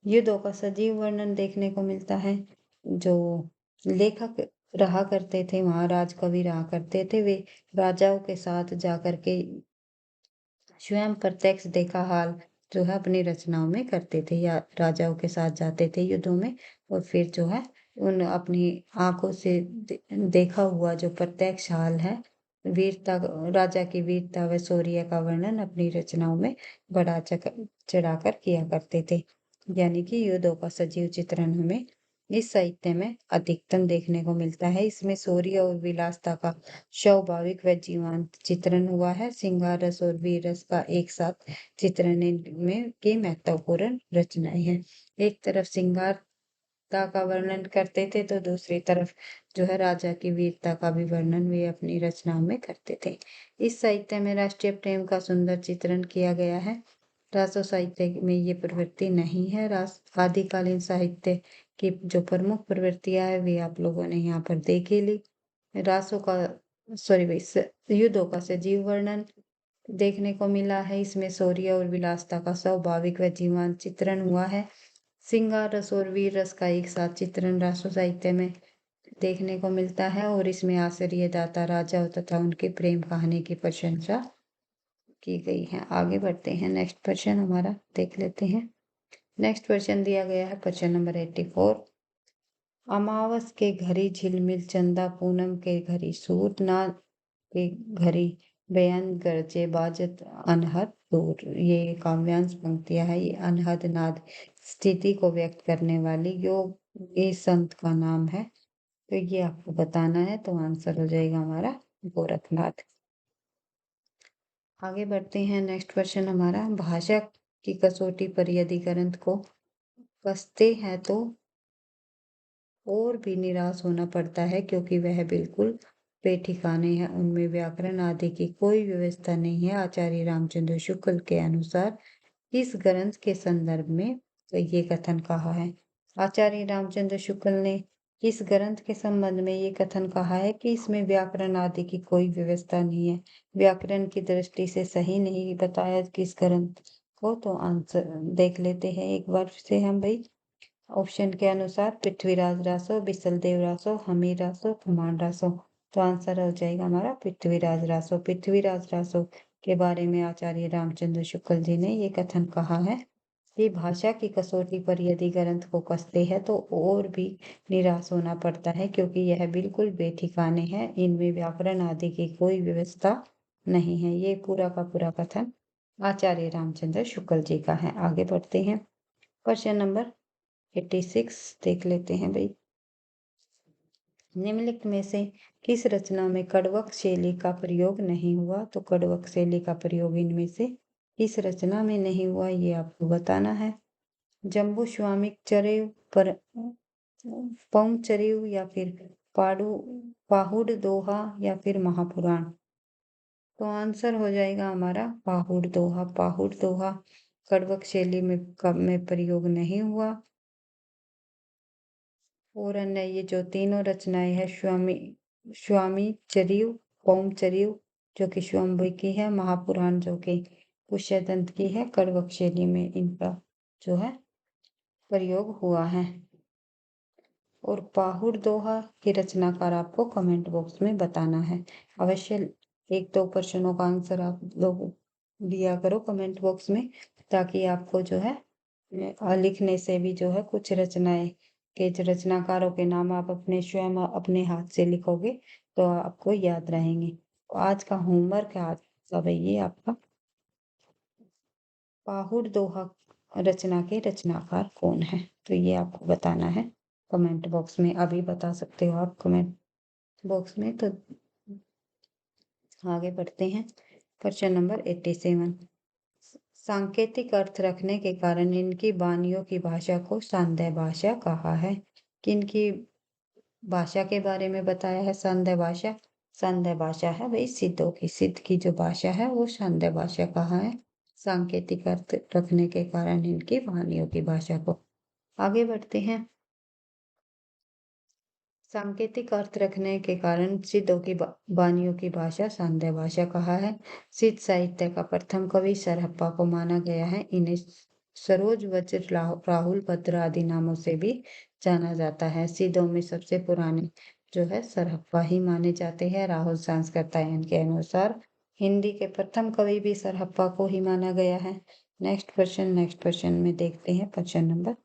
युद्धों का सजीव वर्णन देखने को मिलता है। जो लेखक रहा करते थे, वहां राजकवि रहा करते थे, वे राजाओं के साथ जाकर के स्वयं प्रत्यक्ष देखा हाल जो है अपनी रचनाओं में करते थे, या राजाओं के साथ जाते थे युद्धों में और फिर जो है उन अपनी आंखों से देखा हुआ जो प्रत्यक्ष हाल है, वीरता, राजा की वीरता व शौर्य का वर्णन अपनी रचनाओं में बढ़ा चढ़ाकर किया करते थे। यानी कि युद्धों का सजीव चित्रण हमें इस साहित्य में अधिकतम देखने को मिलता है। इसमें शौर्य और विलासता का स्वाभाविक व जीवंत चित्रण हुआ है। श्रृंगार रस और वीर रस का एक साथ चित्रण में की महत्वपूर्ण रचनाएं हैं। एक तरफ श्रृंगारता का वर्णन करते थे, तो दूसरी तरफ जो है राजा की वीरता का भी वर्णन वे अपनी रचनाओं में करते थे। इस साहित्य में राष्ट्रीय प्रेम का सुंदर चित्रण किया गया है। रासो साहित्य में ये प्रवृत्ति नहीं है। आदिकालीन साहित्य की जो प्रमुख प्रवृत्तियां है वे आप लोगों ने यहाँ पर देख ही ली। रासो का युद्धों का सजीव वर्णन देखने को मिला है। इसमें शौर्य और विलासता का स्वाभाविक व जीवंत चित्रण हुआ है। श्रृंगार रस और वीर रस का एक साथ चित्रण रासो साहित्य में देखने को मिलता है और इसमें आश्चर्य दाता राजाओं तथा उनके प्रेम कहानी की प्रशंसा की गई है। आगे बढ़ते हैं, नेक्स्ट क्वेश्चन हमारा देख लेते हैं। नेक्स्ट क्वेश्चन दिया गया है क्वेश्चन नंबर 84। अमावस के घड़ी झिलमिल चंदा, पूनम के घड़ी सूरनाथ के घड़ी बेअंत गरजे बाजत अनहद दूर। ये काव्यांश पंक्तियां है। ये अनहद नाद स्थिति को व्यक्त करने वाली ये संत का नाम है, तो ये आपको बताना है, तो आंसर हो जाएगा हमारा गोरखनाथ। आगे बढ़ते हैं, नेक्स्ट क्वेश्चन हमारा। भाषा की कसौटी पर यदि ग्रंथ को कसते हैं तो और भी निराश होना पड़ता है, क्योंकि वह बिल्कुल बेठिकाने हैं। उनमें व्याकरण आदि की कोई व्यवस्था नहीं है। आचार्य रामचंद्र शुक्ल के अनुसार इस ग्रंथ के संदर्भ में तो ये कथन कहा है। आचार्य रामचंद्र शुक्ल ने इस ग्रंथ के संबंध में ये कथन कहा है कि इसमें व्याकरण आदि की कोई व्यवस्था नहीं है, व्याकरण की दृष्टि से सही नहीं बताया किस ग्रंथ को। तो आंसर देख लेते हैं एक बार से हम भाई। ऑप्शन के अनुसार पृथ्वीराज रासो, बिसलदेव रासो, हमीर रासो, कुमार रासो। तो आंसर हो जाएगा हमारा पृथ्वीराज रासो। पृथ्वीराज रासो के बारे में आचार्य रामचंद्र शुक्ल जी ने ये कथन कहा है कि भाषा की कसौटी पर यदि ग्रंथ को कसते हैं तो और भी निराश होना पड़ता है, क्योंकि यह बिल्कुल बेठिकाने हैं। इनमें व्याकरण आदि की कोई व्यवस्था नहीं है। ये पूरा का पूरा कथन आचार्य रामचंद्र शुक्ल जी का है। आगे बढ़ते हैं। क्वेश्चन नंबर 86 देख लेते हैं भाई। निम्नलिखित में से किस रचना में कड़वक शैली का प्रयोग नहीं हुआ? तो कड़वक शैली का प्रयोग इनमें से किस रचना में नहीं हुआ, ये आपको बताना है। जम्बू श्वामिक चरिव पर पौंचरिव, या फिर पाहुड़ दोहा, या फिर महापुराण। तो आंसर हो जाएगा हमारा पाहुड़ दोहा। पाहुड़ दोहा कड़वक शैली में प्रयोग नहीं हुआ। और अन्य ये जो तीनों रचनाएं हैं, स्वामी चरिव, पौमचरिव जो कि स्वयंभू की है, महापुराण जो कि पुष्यदंत की है, कड़वक शैली में इनका जो है प्रयोग हुआ है। और पाहुड़ दोहा के रचनाकार आपको कमेंट बॉक्स में बताना है। अवश्य 1-2 प्रश्नों का आंसर आप लोग दिया करो कमेंट बॉक्स में, ताकि आपको जो है लिखने से भी जो है कुछ रचनाएं के जो रचनाकारों के नाम आप अपने स्वयं अपने हाथ से लिखोगे तो आपको याद रहेंगे। तो आज का होमवर्क आज सब ये आपका पाहुड़ दोहा रचना के रचनाकार कौन है, तो ये आपको बताना है कमेंट बॉक्स में। अभी बता सकते हो आप कमेंट बॉक्स में। तो आगे बढ़ते हैं। Question number 87। सांकेतिक अर्थ रखने के कारण इनकी वाणियों की भाषा को सांध्य भाषा कहा है। किनकी भाषा के बारे में बताया है सांध्य भाषा? सांध्य भाषा है भाई सिद्धों की। सिद्ध की जो भाषा है वो सांध्य भाषा कहा है, सांकेतिक अर्थ रखने के कारण इनकी वाणियों की भाषा को। आगे बढ़ते हैं। सांकेतिक अर्थ रखने के कारण सिद्धों की वाणियों की भाषा सांध्य भाषा कहा है। सिद्ध साहित्य का प्रथम कवि सरहप्पा को माना गया है। इन्हें सरोज, वज्र, राहुल भद्र आदि नामों से भी जाना जाता है। सिद्धों में सबसे पुराने जो है सरहप्पा ही माने जाते हैं। राहुल सांस्कृतायन के अनुसार हिंदी के प्रथम कवि भी सरहप्पा को ही माना गया है। नेक्स्ट क्वेश्चन में देखते हैं। Question number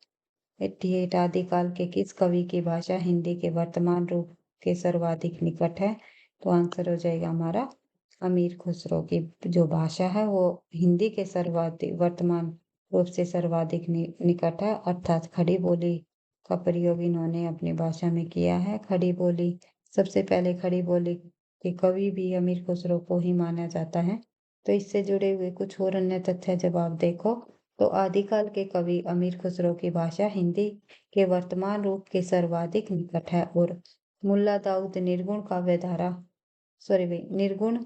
88। आदिकाल के किस कवि की भाषा हिंदी के वर्तमान रूप के सर्वाधिक निकट है? तो आंसर हो जाएगा हमारा अमीर खुसरो की जो भाषा है वो हिंदी के सर्वाधिक वर्तमान रूप से सर्वाधिक निकट है, अर्थात खड़ी बोली का प्रयोग इन्होंने अपनी भाषा में किया है। खड़ी बोली सबसे पहले खड़ी बोली के कवि भी अमीर खुसरो को ही माना जाता है। तो इससे जुड़े हुए कुछ और अन्य तथ्य जब आप देखो तो आदिकाल के कवि अमीर खुसरो की भाषा हिंदी के वर्तमान रूप के सर्वाधिक निकट है। और मुल्ला दाऊद निर्गुण काव्य धारा निर्गुण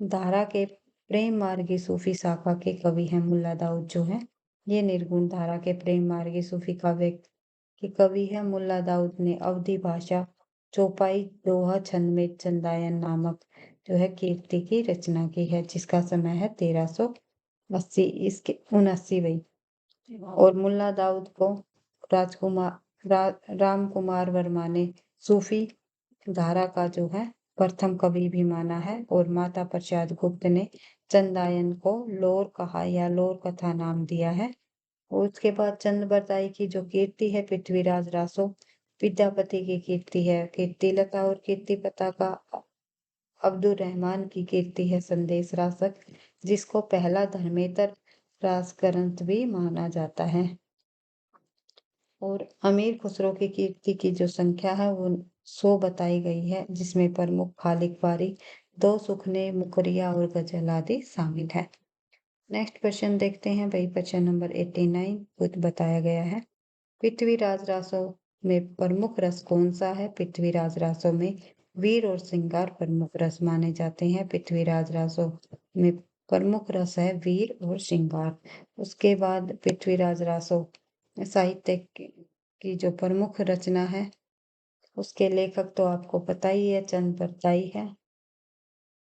धारा के प्रेम मार्गी सूफी शाखा के कवि हैं। मुल्ला दाऊद जो है ये निर्गुण धारा के प्रेम मार्गी सूफी काव्य के कवि है। मुल्ला दाऊद ने अवधी भाषा चौपाई दोहा छंद में चंदायन नामक जो है कीर्ति की रचना की है, जिसका समय है 1380 इसके 79 वही। और मुल्ला दाऊद को राम कुमार वर्मा ने सूफी धारा का जो है प्रथम कवि भी माना है। और माता प्रसाद गुप्त ने चंदायन को लोर कहा या लोर कथा नाम दिया है। और उसके बाद चंद बरदाई की जो कीर्ति है पृथ्वीराज रासो विद्यापति की कीर्ति है कीर्तिलता, और कीर्तिपता का अब्दुल रहमान की कीर्ति है संदेश रासक, जिसको पहला धर्मेतर रास ग्रंथ भी माना जाता है। और अमीर खुसरो की कीर्ति की जो संख्या है वो 100 बताई गई है, जिसमें प्रमुख खालिक बारी, दो सुखने, मुकरिया और गजल आदि शामिल है। नेक्स्ट क्वेश्चन देखते हैं भाई। क्वेश्चन नंबर 89 कुछ बताया गया है। पृथ्वीराज रासो में प्रमुख रस कौन सा है? पृथ्वीराज रासो में वीर और श्रृंगार प्रमुख रस माने जाते हैं। पृथ्वीराज रासो में प्रमुख रस है वीर और श्रृंगार। उसके बाद पृथ्वीराज रासो साहित्य की जो प्रमुख रचना है उसके लेखक तो आपको पता ही है, चंद बरताई है।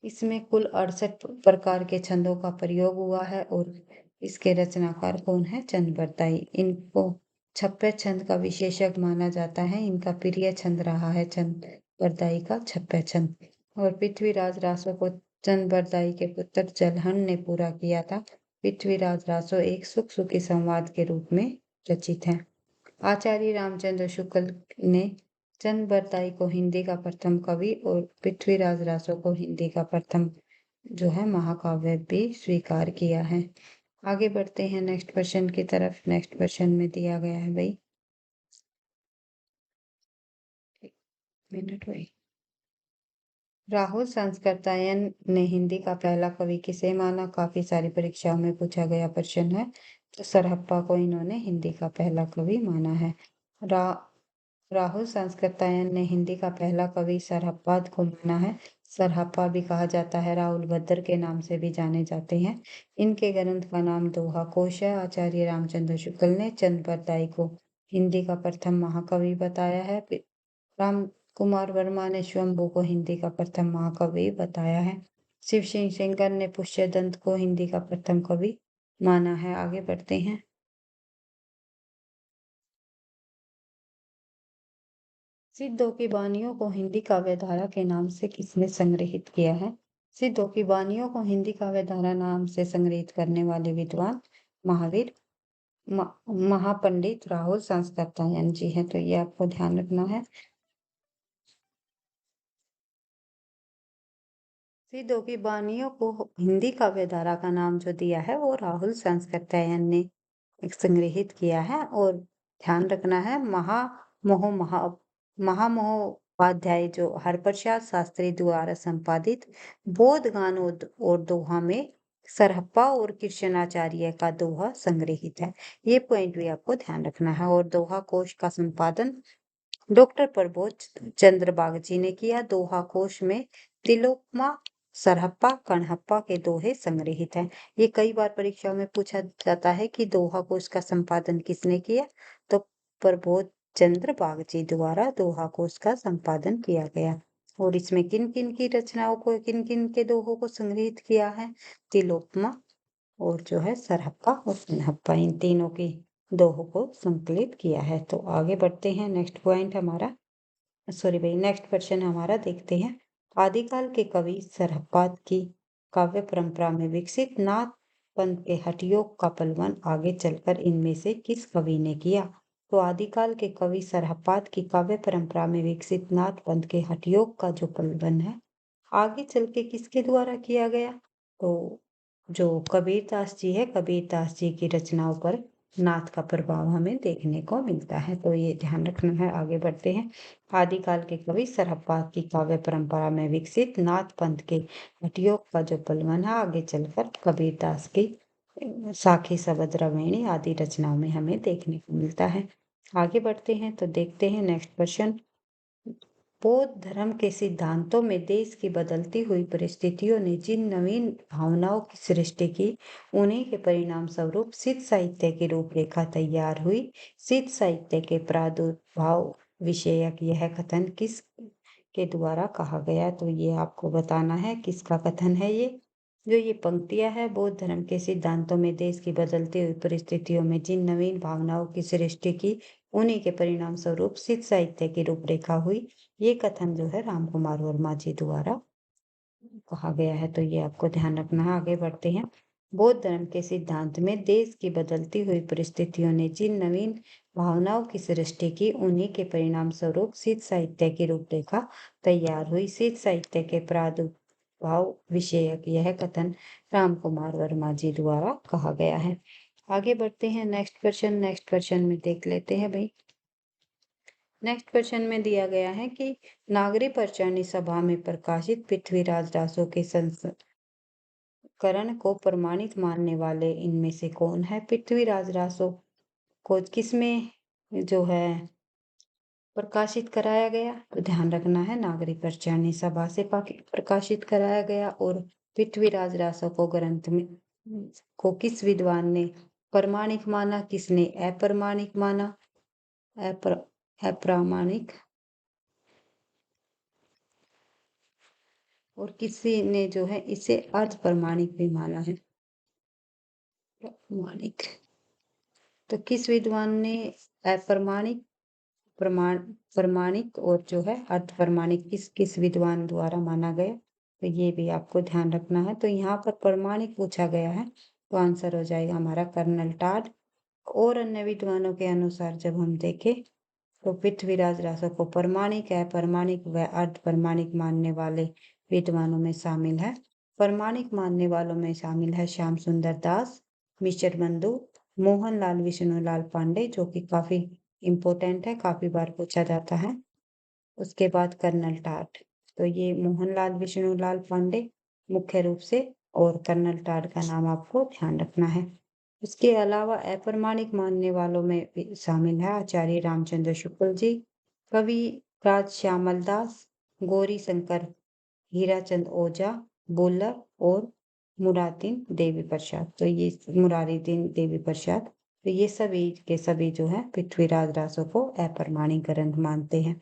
इसमें कुल 68 प्रकार के छंदों का प्रयोग हुआ है। और इसके रचनाकार कौन है? चंद बरताई। इनको छप्पे छंद का विशेषज्ञ माना जाता है। इनका प्रिय छंद रहा है चंद बरदाई का छप्पे छंद। और पृथ्वीराज रासो को चंद बरदाई के पुत्र जलहन ने पूरा किया था। पृथ्वीराज रासो एक सुख सुखी संवाद के रूप में रचित है। आचार्य रामचंद्र शुक्ल ने चंद बरदाई को हिंदी का प्रथम कवि और पृथ्वीराज रासो को हिंदी का प्रथम जो है महाकाव्य भी स्वीकार किया है। आगे बढ़ते हैं नेक्स्ट क्वेश्चन की तरफ। नेक्स्ट क्वेश्चन में दिया गया है भाई, एक मिनट भाई। राहुल संस्कृतायन ने हिंदी का पहला कवि किसे माना? काफी सारी परीक्षाओं में पूछा गया प्रश्न है। तो सरहप्पा को इन्होंने हिंदी का पहला कवि माना है। राहुल संस्कृतायन ने हिंदी का पहला कवि सरहप्पा को माना है। सरहप्पा भी कहा जाता है, राहुल भद्र के नाम से भी जाने जाते हैं। इनके ग्रंथ का नाम दोहा कोश है। आचार्य रामचंद्र शुक्ल ने चंद बरदाई को हिंदी का प्रथम महाकवि बताया है। राम कुमार वर्मा ने स्वयंभू को हिंदी का प्रथम महाकवि बताया है। शिव सिंह सेंगर ने पुष्यदंत को हिंदी का प्रथम कवि माना है। आगे बढ़ते हैं। सिद्धों की वाणियों को हिंदी काव्यधारा के नाम से किसने संग्रहित किया है? सिद्धों की वाणियों को हिंदी काव्यधारा नाम से संग्रहित करने वाले विद्वान महावीर महापंडित राहुल संस्कृतायन जी हैं। तो ये आपको ध्यान रखना है। सिद्धों की वाणियों को हिंदी काव्यधारा का नाम जो दिया है वो राहुल संस्कृतायन ने संग्रहित किया है। और ध्यान रखना है, महामहोपाध्याय जो हरप्रसाद शास्त्री द्वारा संपादित बोध गान और दोहा में सरहप्पा और कृष्णाचार्य का दोहा संग्रहित है। ये पॉइंट भी आपको ध्यान रखना है। और दोहा कोश का संपादन डॉक्टर प्रबोध चंद्र बागची ने किया। दोहा कोश में तिलोत्तमा, सरहप्पा, कणहप्पा के दोहे संग्रहित हैं। ये कई बार परीक्षाओं में पूछा जाता है कि दोहा कोश का संपादन किसने किया? तो प्रबोध चंद्र बागची द्वारा दोहा कोश का संपादन किया गया। और इसमें किन किन की रचनाओं को, किन किन के दोहों को संग्रहित किया है? तिलोत्तमा और जो है सरहप्पा और कणहप्पा, इन तीनों की दोहों को संकलित किया है। तो आगे बढ़ते हैं। नेक्स्ट पॉइंट हमारा, सॉरी भाई, नेक्स्ट क्वेश्चन हमारा देखते हैं। आदिकाल के कवि सरहप्पा की काव्य परंपरा में विकसित नाथ पंथ के हठयोग का पलवन आगे चलकर इनमें से किस कवि ने किया? तो आदिकाल के कवि सरहप्पा की काव्य परंपरा में विकसित नाथ पंथ के हठयोग का जो पलवन है आगे चल के किसके द्वारा किया गया? तो जो कबीरदास जी है, कबीरदास जी की रचनाओं पर नाथ का प्रभाव हमें देखने को मिलता है। तो ये ध्यान रखना है। आगे बढ़ते हैं। आदिकाल के कवि सरहप्पा की काव्य परंपरा में विकसित नाथ पंथ के हठयोग का जो पलवन है आगे चलकर कबीरदास की साखी शबद रवेणी आदि रचनाओं में हमें देखने को मिलता है। आगे बढ़ते हैं तो देखते हैं नेक्स्ट क्वेश्चन। बौद्ध धर्म के सिद्धांतों में देश की बदलती हुई परिस्थितियों ने जिन नवीन भावनाओं की सृष्टि की, उन्हीं के परिणाम स्वरूप सिद्ध साहित्य की रूपरेखा तैयार हुई। सिद्ध साहित्य के प्रादुर्भाव विषयक यह कथन किस के द्वारा कहा गया? तो ये आपको बताना है किसका कथन है। ये जो ये पंक्तियां है, बौद्ध धर्म के सिद्धांतों में देश की बदलती हुई परिस्थितियों में जिन नवीन भावनाओं की सृष्टि की, उन्हीं के परिणाम स्वरूप सिद्ध साहित्य की रूपरेखा हुई। ये कथन जो है राम कुमार वर्मा जी द्वारा कहा गया है। तो ये आपको ध्यान रखना है। आगे बढ़ते हैं। बौद्ध धर्म के सिद्धांत में देश की बदलती हुई परिस्थितियों ने जिन नवीन भावनाओं की सृष्टि की, उन्हीं के परिणाम स्वरूप सिद्ध साहित्य की रूपरेखा तैयार हुई। सिद्ध साहित्य के प्रादुर्भाव विषयक यह कथन राम कुमार वर्मा जी द्वारा कहा गया है। आगे बढ़ते हैं। नेक्स्ट क्वेश्चन, नेक्स्ट क्वेश्चन में देख लेते हैं भाई। नेक्स्ट क्वेश्चन में दिया गया है कि नागरी प्रचारणी सभा में प्रकाशित पृथ्वीराज रासो के संस्करण को प्रमाणित मानने वाले इनमें से कौन है? पृथ्वीराज रासो को किसमें जो है प्रकाशित कराया गया? तो ध्यान रखना है, नागरी प्रचारणी सभा से प्रकाशित कराया गया। और पृथ्वीराज रासो को ग्रंथ में को किस विद्वान ने प्रमाणिक माना, किसने अप्रमाणिक माना? अप्रामाणिक, और किसी ने जो है इसे अर्ध प्रमाणिक भी माना है। प्रमाणिक। तो किस विद्वान ने अप्रमाणिक प्रमाण प्रमाणिक और जो है अर्ध प्रमाणिक किस किस विद्वान द्वारा माना गया, तो ये भी आपको ध्यान रखना है। तो यहाँ पर प्रमाणिक पूछा गया है, तो आंसर हो जाएगा हमारा कर्नल टाड। और अन्य विद्वानों के अनुसार जब हम देखें तो पृथ्वीराज रासो को प्रमाणिक, अप्रमाणिक व अर्ध प्रमाणिक मानने वाले विद्वानों में शामिल है। प्रमाणिक मानने वालों में शामिल है श्याम सुंदर दास, मिस्टर बंधु, मोहनलाल विष्णुलाल पांडे, जो कि काफी इम्पोर्टेंट है, काफी बार पूछा जाता है। उसके बाद कर्नल टाड। तो ये मोहनलाल विष्णुलाल पांडे मुख्य रूप से, और कर्नल टाड का नाम आपको ध्यान रखना है। उसके अलावा अप्रमाणिक मानने वालों में भी शामिल है आचार्य रामचंद्र शुक्ल जी, कवि राज श्यामल दास, गौरी शंकर, हीराचंद ओझा, बुल्लर और मुरारदीन देवी प्रसाद। तो ये मुरारीदीन देवी प्रसाद, तो ये सभी के सभी जो है पृथ्वीराज रासो को अप्रमाणिक ग्रंथ मानते हैं।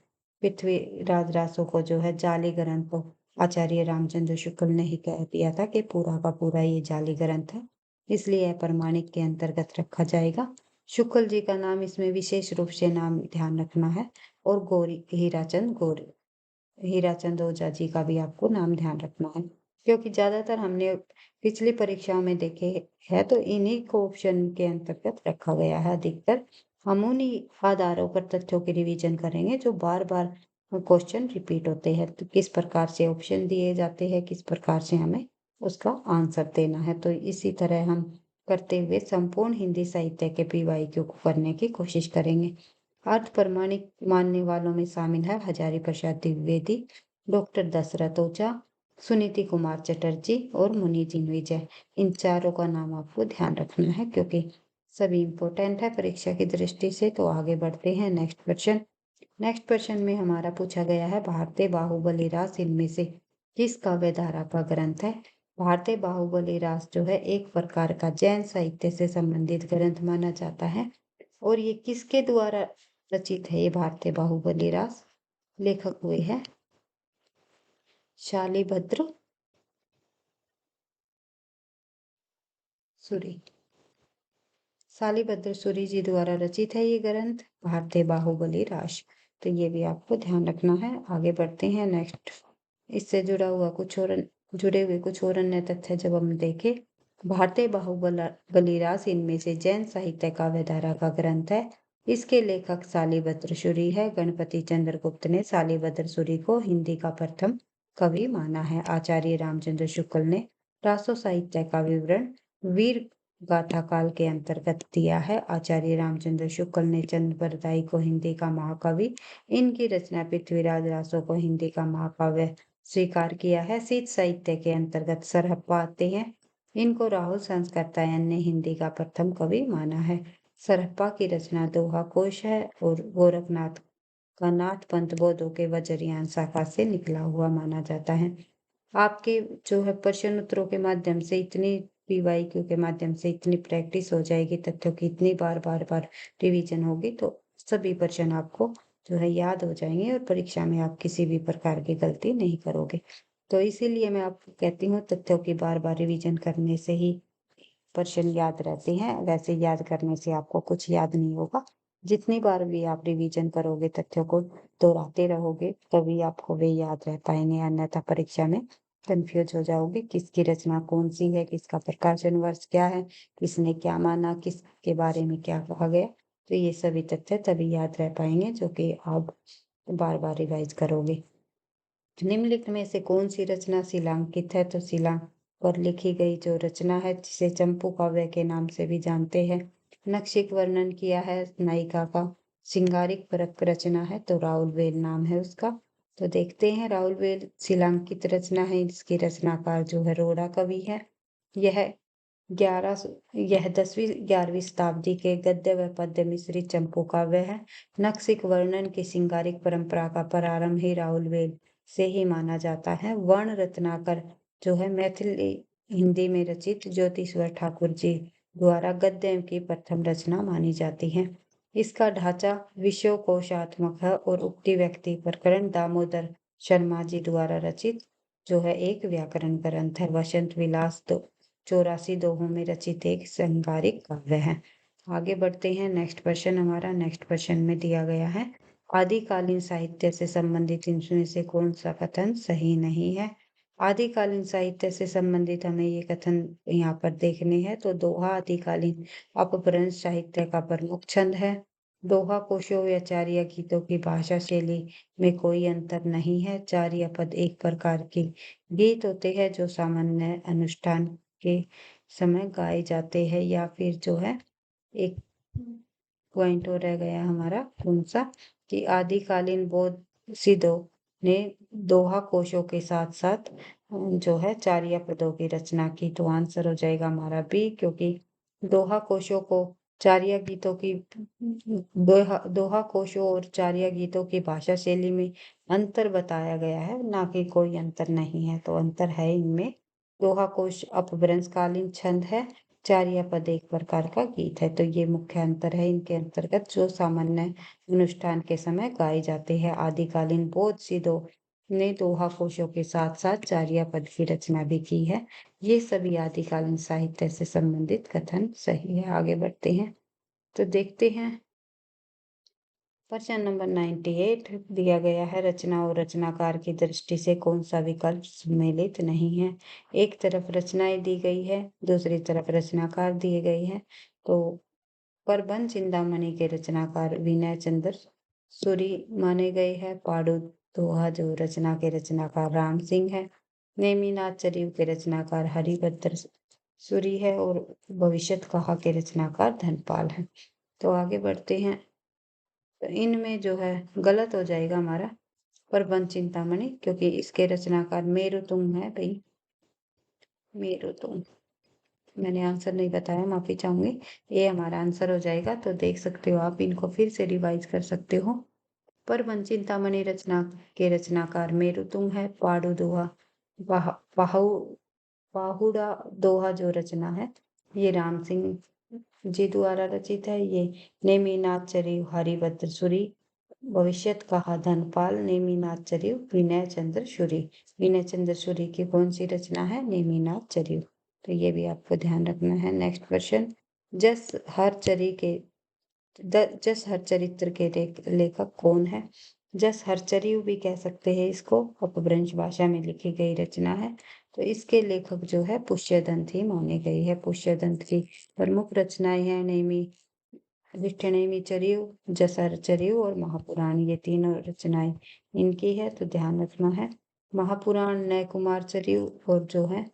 पृथ्वीराज रासो को जो है जाली ग्रंथ को आचार्य रामचंद्र शुक्ल ने ही कह दिया था कि पूरा का पूरा ये जाली ग्रंथ है, इसलिए अप्रमाणिक के अंतर्गत रखा जाएगा। शुक्ल जी का नाम इसमें विशेष रूप से नाम ध्यान रखना है, और गौरी हीराचंद ओझा जी का भी आपको नाम ध्यान रखना है, क्योंकि ज्यादातर हमने पिछली परीक्षाओं में देखे है तो इन्हीं को ऑप्शन के अंतर्गत रखा गया है अधिकतर। हम उन्हीं आधारों पर तथ्यों की रिवीजन करेंगे जो बार बार क्वेश्चन रिपीट होते हैं, तो किस प्रकार से ऑप्शन दिए जाते हैं, किस प्रकार से हमें उसका आंसर देना है। तो इसी तरह हम करते हुए संपूर्ण हिंदी साहित्य के पीवाईक्यू को करने की कोशिश करेंगे। अर्ध प्रमाणिक मानने वालों में शामिल है हजारी प्रसाद द्विवेदी, डॉक्टर दशरथ ओझा, सुनीति कुमार चटर्जी और मुनि जिनविजय। इन चारों का नाम आपको ध्यान रखना है, क्योंकि सभी इंपॉर्टेंट है परीक्षा की दृष्टि से। तो आगे बढ़ते हैं नेक्स्ट क्वेश्चन। नेक्स्ट क्वेश्चन में हमारा पूछा गया है भारतीय बाहुबली रास इनमें से किस काव्य धारा का ग्रंथ है। भारतीय बाहुबली रास जो है एक प्रकार का जैन साहित्य से संबंधित ग्रंथ माना जाता है, और ये किसके द्वारा रचित है। ये भारतीय बाहुबली रास लेखक हुए हैं शालिभद्र सूरी। शालिभद्र सूरी जी द्वारा रचित है ये ग्रंथ भारतीय बाहुबली रास। तो ये भी आपको ध्यान रखना है। आगे बढ़ते हैं नेक्स्ट। इससे जुड़े हुए कुछ और अन्य तथ्य जब हम देखें, भारतीय बाहुबली रास इनमें से जैन साहित्य काव्य धारा का ग्रंथ है। इसके लेखक शालिभद्र सूरी है। गणपति चंद्रगुप्त ने शालिभद्र सूरी को हिंदी का प्रथम कवि माना है। आचार्य रामचंद्र शुक्ल ने रासो साहित्य का विवरण वीर गाथा काल के अंतर्गत दिया है। आचार्य रामचंद्र शुक्ल ने चंद्रबरदाई को हिंदी का महाकवि, इनकी रचना पृथ्वीराज रासो को हिंदी का महाकाव्य स्वीकार किया है। शीत साहित्य के अंतर्गत सरहप्पा आते हैं। इनको राहुल संस्कृतायन ने हिंदी का प्रथम कवि माना है। सरहप्पा की रचना दोहा कोश है, और गोरखनाथ का नाथ पंथ बौद्धों के वज्रयान शाखा से निकला हुआ माना जाता है। आपके जो है प्रश्न उत्तरों के माध्यम से इतनी पीवाईक्यू के माध्यम से इतनी प्रैक्टिस हो जाएगी, तथ्यों की इतनी बार रिवीजन होगी, तो सभी प्रश्न आपको जो है याद हो जाएंगे, और परीक्षा में आप किसी भी प्रकार की गलती नहीं करोगे। तो इसीलिए मैं आपको कहती हूँ तथ्यों की बार रिवीजन करने से ही प्रश्न याद रहते हैं, वैसे याद करने से आपको कुछ याद नहीं होगा। जितनी बार भी आप रिवीजन करोगे, तथ्यों को दोहराते रहोगे, तभी आपको वे याद रह पाएंगे, अन्यथा परीक्षा में कंफ्यूज हो जाओगे किसकी रचना कौन सी है, किसका प्रकाशन वर्ष क्या है, किसने क्या माना, किसके बारे में क्या कहा गया। तो ये सभी तथ्य तभी याद रह पाएंगे जो कि आप बार रिवाइज करोगे। निम्नलिखित में से कौन सी रचना शिलांकित है। तो शिलांग पर लिखी गई जो रचना है, जिसे चंपू काव्य के नाम से भी जानते हैं, नक्शिक वर्णन किया है नायिका का, सिंगारिक परक रचना है, तो राहुल वेल नाम है उसका। तो देखते हैं राहुल वेल शिलांकित रचना है, इसकी रचनाकार जो है रोड़ा कवि है। यह 10वीं-11वीं शताब्दी के गद्य व पद्य मिश्रित चंपू काव्य है। नक्शिक वर्णन की सिंगारिक परंपरा का प्रारंभ ही राहुल वेल से ही माना जाता है। वर्ण रत्नाकर जो है मैथिली हिंदी में रचित ज्योतिश्वर ठाकुर जी द्वारा गद्य की प्रथम रचना मानी जाती है। इसका ढांचा विश्वकोशात्मक है, और उक्ति व्यक्ति प्रकरण दामोदर शर्मा जी द्वारा रचित जो है एक व्याकरण ग्रंथ है। वसंत विलास 84 दोहों में रचित एक श्रृंगारिक काव्य है। आगे बढ़ते हैं। नेक्स्ट क्वेश्चन हमारा, नेक्स्ट क्वेश्चन में दिया गया है, आदिकालीन साहित्य से संबंधित इनमें से कौन सा कथन सही नहीं है। आदिकालीन साहित्य से संबंधित हमें ये कथन यहाँ पर देखने हैं। तो दोहा आदिकालीन अपभ्रंश साहित्य का प्रमुख छंद है। दोहा कोशों या चार्य गीतों की भाषा शैली में कोई अंतर नहीं है। चार्य पद एक प्रकार के गीत होते हैं जो सामान्य अनुष्ठान के समय गाए जाते हैं, या फिर जो है एक पॉइंट और रह गया हमारा कौन सा, कि आदिकालीन बौद्ध सिद्धों ने दोहा कोशों के साथ साथ जो है चार्य पदों की रचना की। तो आंसर हो जाएगा हमारा बी, क्योंकि दोहा कोशों को चार्य गीतों की दोहा कोशों और चार्य गीतों की भाषा शैली में अंतर बताया गया है, ना कि कोई अंतर नहीं है। तो अंतर है इनमें। दोहा कोश अपभ्रंशकालीन छंद है, चार्य पद एक प्रकार का गीत है। तो ये मुख्य अंतर है इनके अंतर्गत, जो सामान्य अनुष्ठान के समय गाए जाते हैं। आदिकालीन बौद्ध सिद्धों ने दोहा कोशों के साथ साथ चार्य पद की रचना भी की है। ये सभी आदिकालीन साहित्य से संबंधित कथन सही है। आगे बढ़ते हैं तो देखते हैं प्रश्न नंबर 98 दिया गया है, रचना और रचनाकार की दृष्टि से कौन सा विकल्प सम्मिलित नहीं है। एक तरफ रचनाएं दी गई है, दूसरी तरफ रचनाकार दिए गए हैं। तो प्रबंध चिंतामणि के रचनाकार विनय चंद्र सूरी माने गए हैं। पाड़ु दोहा जो रचना के रचनाकार राम सिंह है। नेमिनाथ चरिव के रचनाकार हरिभद्र सूरी है, और भविष्यत कहा के रचनाकार धनपाल है। तो आगे बढ़ते हैं। तो इनमें जो है गलत हो जाएगा हमारा प्रबंध चिंतामणि, क्योंकि इसके रचनाकार मेरुतुंग है भाई, मेरुतुंग। मैंने आंसर नहीं बताया, माफी चाहूंगी। ये हमारा आंसर हो जाएगा। तो देख सकते हो आप, इनको फिर से रिवाइज कर सकते हो। प्रबंध चिंतामणि रचना के रचनाकार मेरुतुंग है। पाड़ु दोहा पाहुड़ा दोहा जो रचना है ये राम सिंह जी द्वारा रचित है। ये नेमिनाथ चरिव हरिभद्र सूरी, भविष्यत कहा धनपाल, नेमिनाथ चरिव विनय चंद्र सूरी। विनय चंद्र सूरी की कौन सी रचना है? नेमिनाथ चरिव। तो ये भी आपको ध्यान रखना है। नेक्स्ट क्वेश्चन, जस हर चरी के जस हर चरित्र के लेखक कौन है? जस हरचरियु भी कह सकते हैं इसको, अपभ्रंश भाषा में लिखी गई रचना है। तो इसके लेखक जो है पुष्यदंत ही माने गए हैं। पुष्यदंत की प्रमुख रचनाएं हैं नेमी विष्णुनेमी चरियु, जसर चरियु और महापुराण। ये तीनों रचनाएं इनकी है, तो ध्यान रखना है। महापुराण नय कुमार चरियु और जो है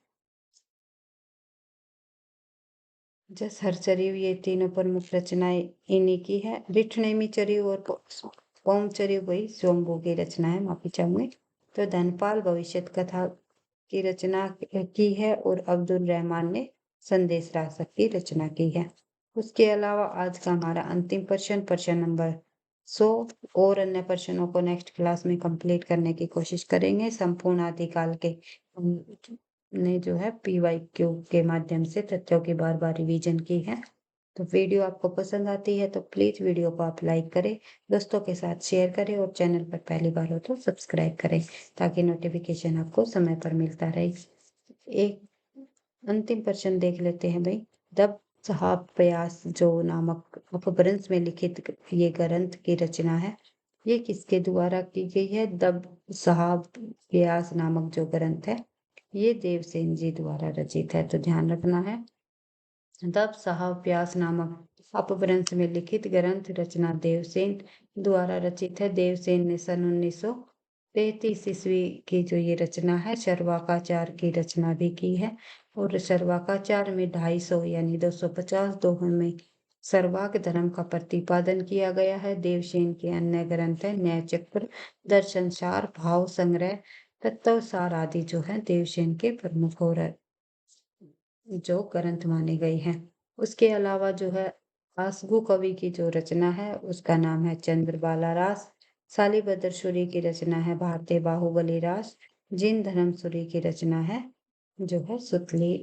जस हरचरियु, ये तीनों प्रमुख रचनाएं इन्हीं की है। रिठनेमी चरियु और ओम चरियु वही स्वयंभू की रचना है, माफी चाहूंगी। तो धनपाल भविष्यत कथा की रचना की है, और अब्दुल रहमान ने संदेश रासक की रचना की है। उसके अलावा आज का हमारा अंतिम प्रश्न, प्रश्न नंबर 100, और अन्य प्रश्नों को नेक्स्ट क्लास में कंप्लीट करने की कोशिश करेंगे। संपूर्ण आदिकाल के ने जो है PYQ के माध्यम से तथ्यों की बार बार रिवीजन की है। तो वीडियो आपको पसंद आती है तो प्लीज वीडियो को आप लाइक करें, दोस्तों के साथ शेयर करें, और चैनल पर पहली बार हो तो सब्सक्राइब करें, ताकि नोटिफिकेशन आपको समय पर मिलता रहे। एक अंतिम प्रश्न देख लेते हैं भाई। दब साहब प्यास जो नामक अपभ्रंश में लिखित ये ग्रंथ की रचना है, ये किसके द्वारा की गई है? दब साहब प्यास नामक जो ग्रंथ है ये देवसेन जी द्वारा रचित है। तो ध्यान रखना है। दब साहब प्यास नामक अपभ्रंश में लिखित ग्रंथ रचना देवसेन द्वारा रचित है। देवसेन ने सन 1933 ईस्वी की जो ये रचना है सर्वाकाचार की रचना भी की है, और सर्वाकाचार में 250 यानी 250 दोहों में सर्वाक धर्म का प्रतिपादन किया गया है। देवसेन के अन्य ग्रंथ है न्याय चक्र, दर्शन सार, भाव संग्रह, तत्व सार आदि जो है देवसेन के प्रमुख और जो ग्रंथ माने गए हैं। उसके अलावा जो है आसगु कवि की जो रचना है उसका नाम है चंद्रबाला रास। शालिभद्र सूरी की रचना है भारतीय बाहुबली रास। जिन धर्म सूरी की रचना है जो है सुतली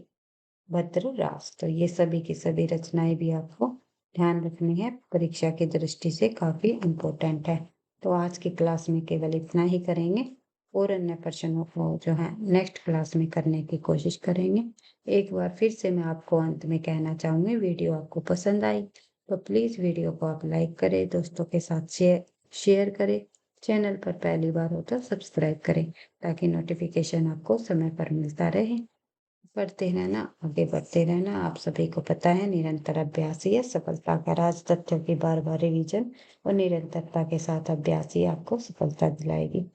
भद्र रास। तो ये सभी की सभी रचनाएं भी आपको ध्यान रखनी है, परीक्षा की दृष्टि से काफी इम्पोर्टेंट है। तो आज की क्लास में केवल इतना ही करेंगे, और अन्य प्रश्नों को जो है नेक्स्ट क्लास में करने की कोशिश करेंगे। एक बार फिर से मैं आपको अंत में कहना चाहूंगी, वीडियो आपको पसंद आई तो प्लीज़ वीडियो को आप लाइक करें, दोस्तों के साथ शेयर करें। चैनल पर पहली बार हो तो सब्सक्राइब करें ताकि नोटिफिकेशन आपको समय पर मिलता रहे। पढ़ते रहना, आगे बढ़ते रहना। आप सभी को पता है निरंतर अभ्यास ही है सफलता का राज। तथ्यों की बार-बार रिवीजन और निरंतरता के साथ अभ्यास ही आपको सफलता दिलाएगी।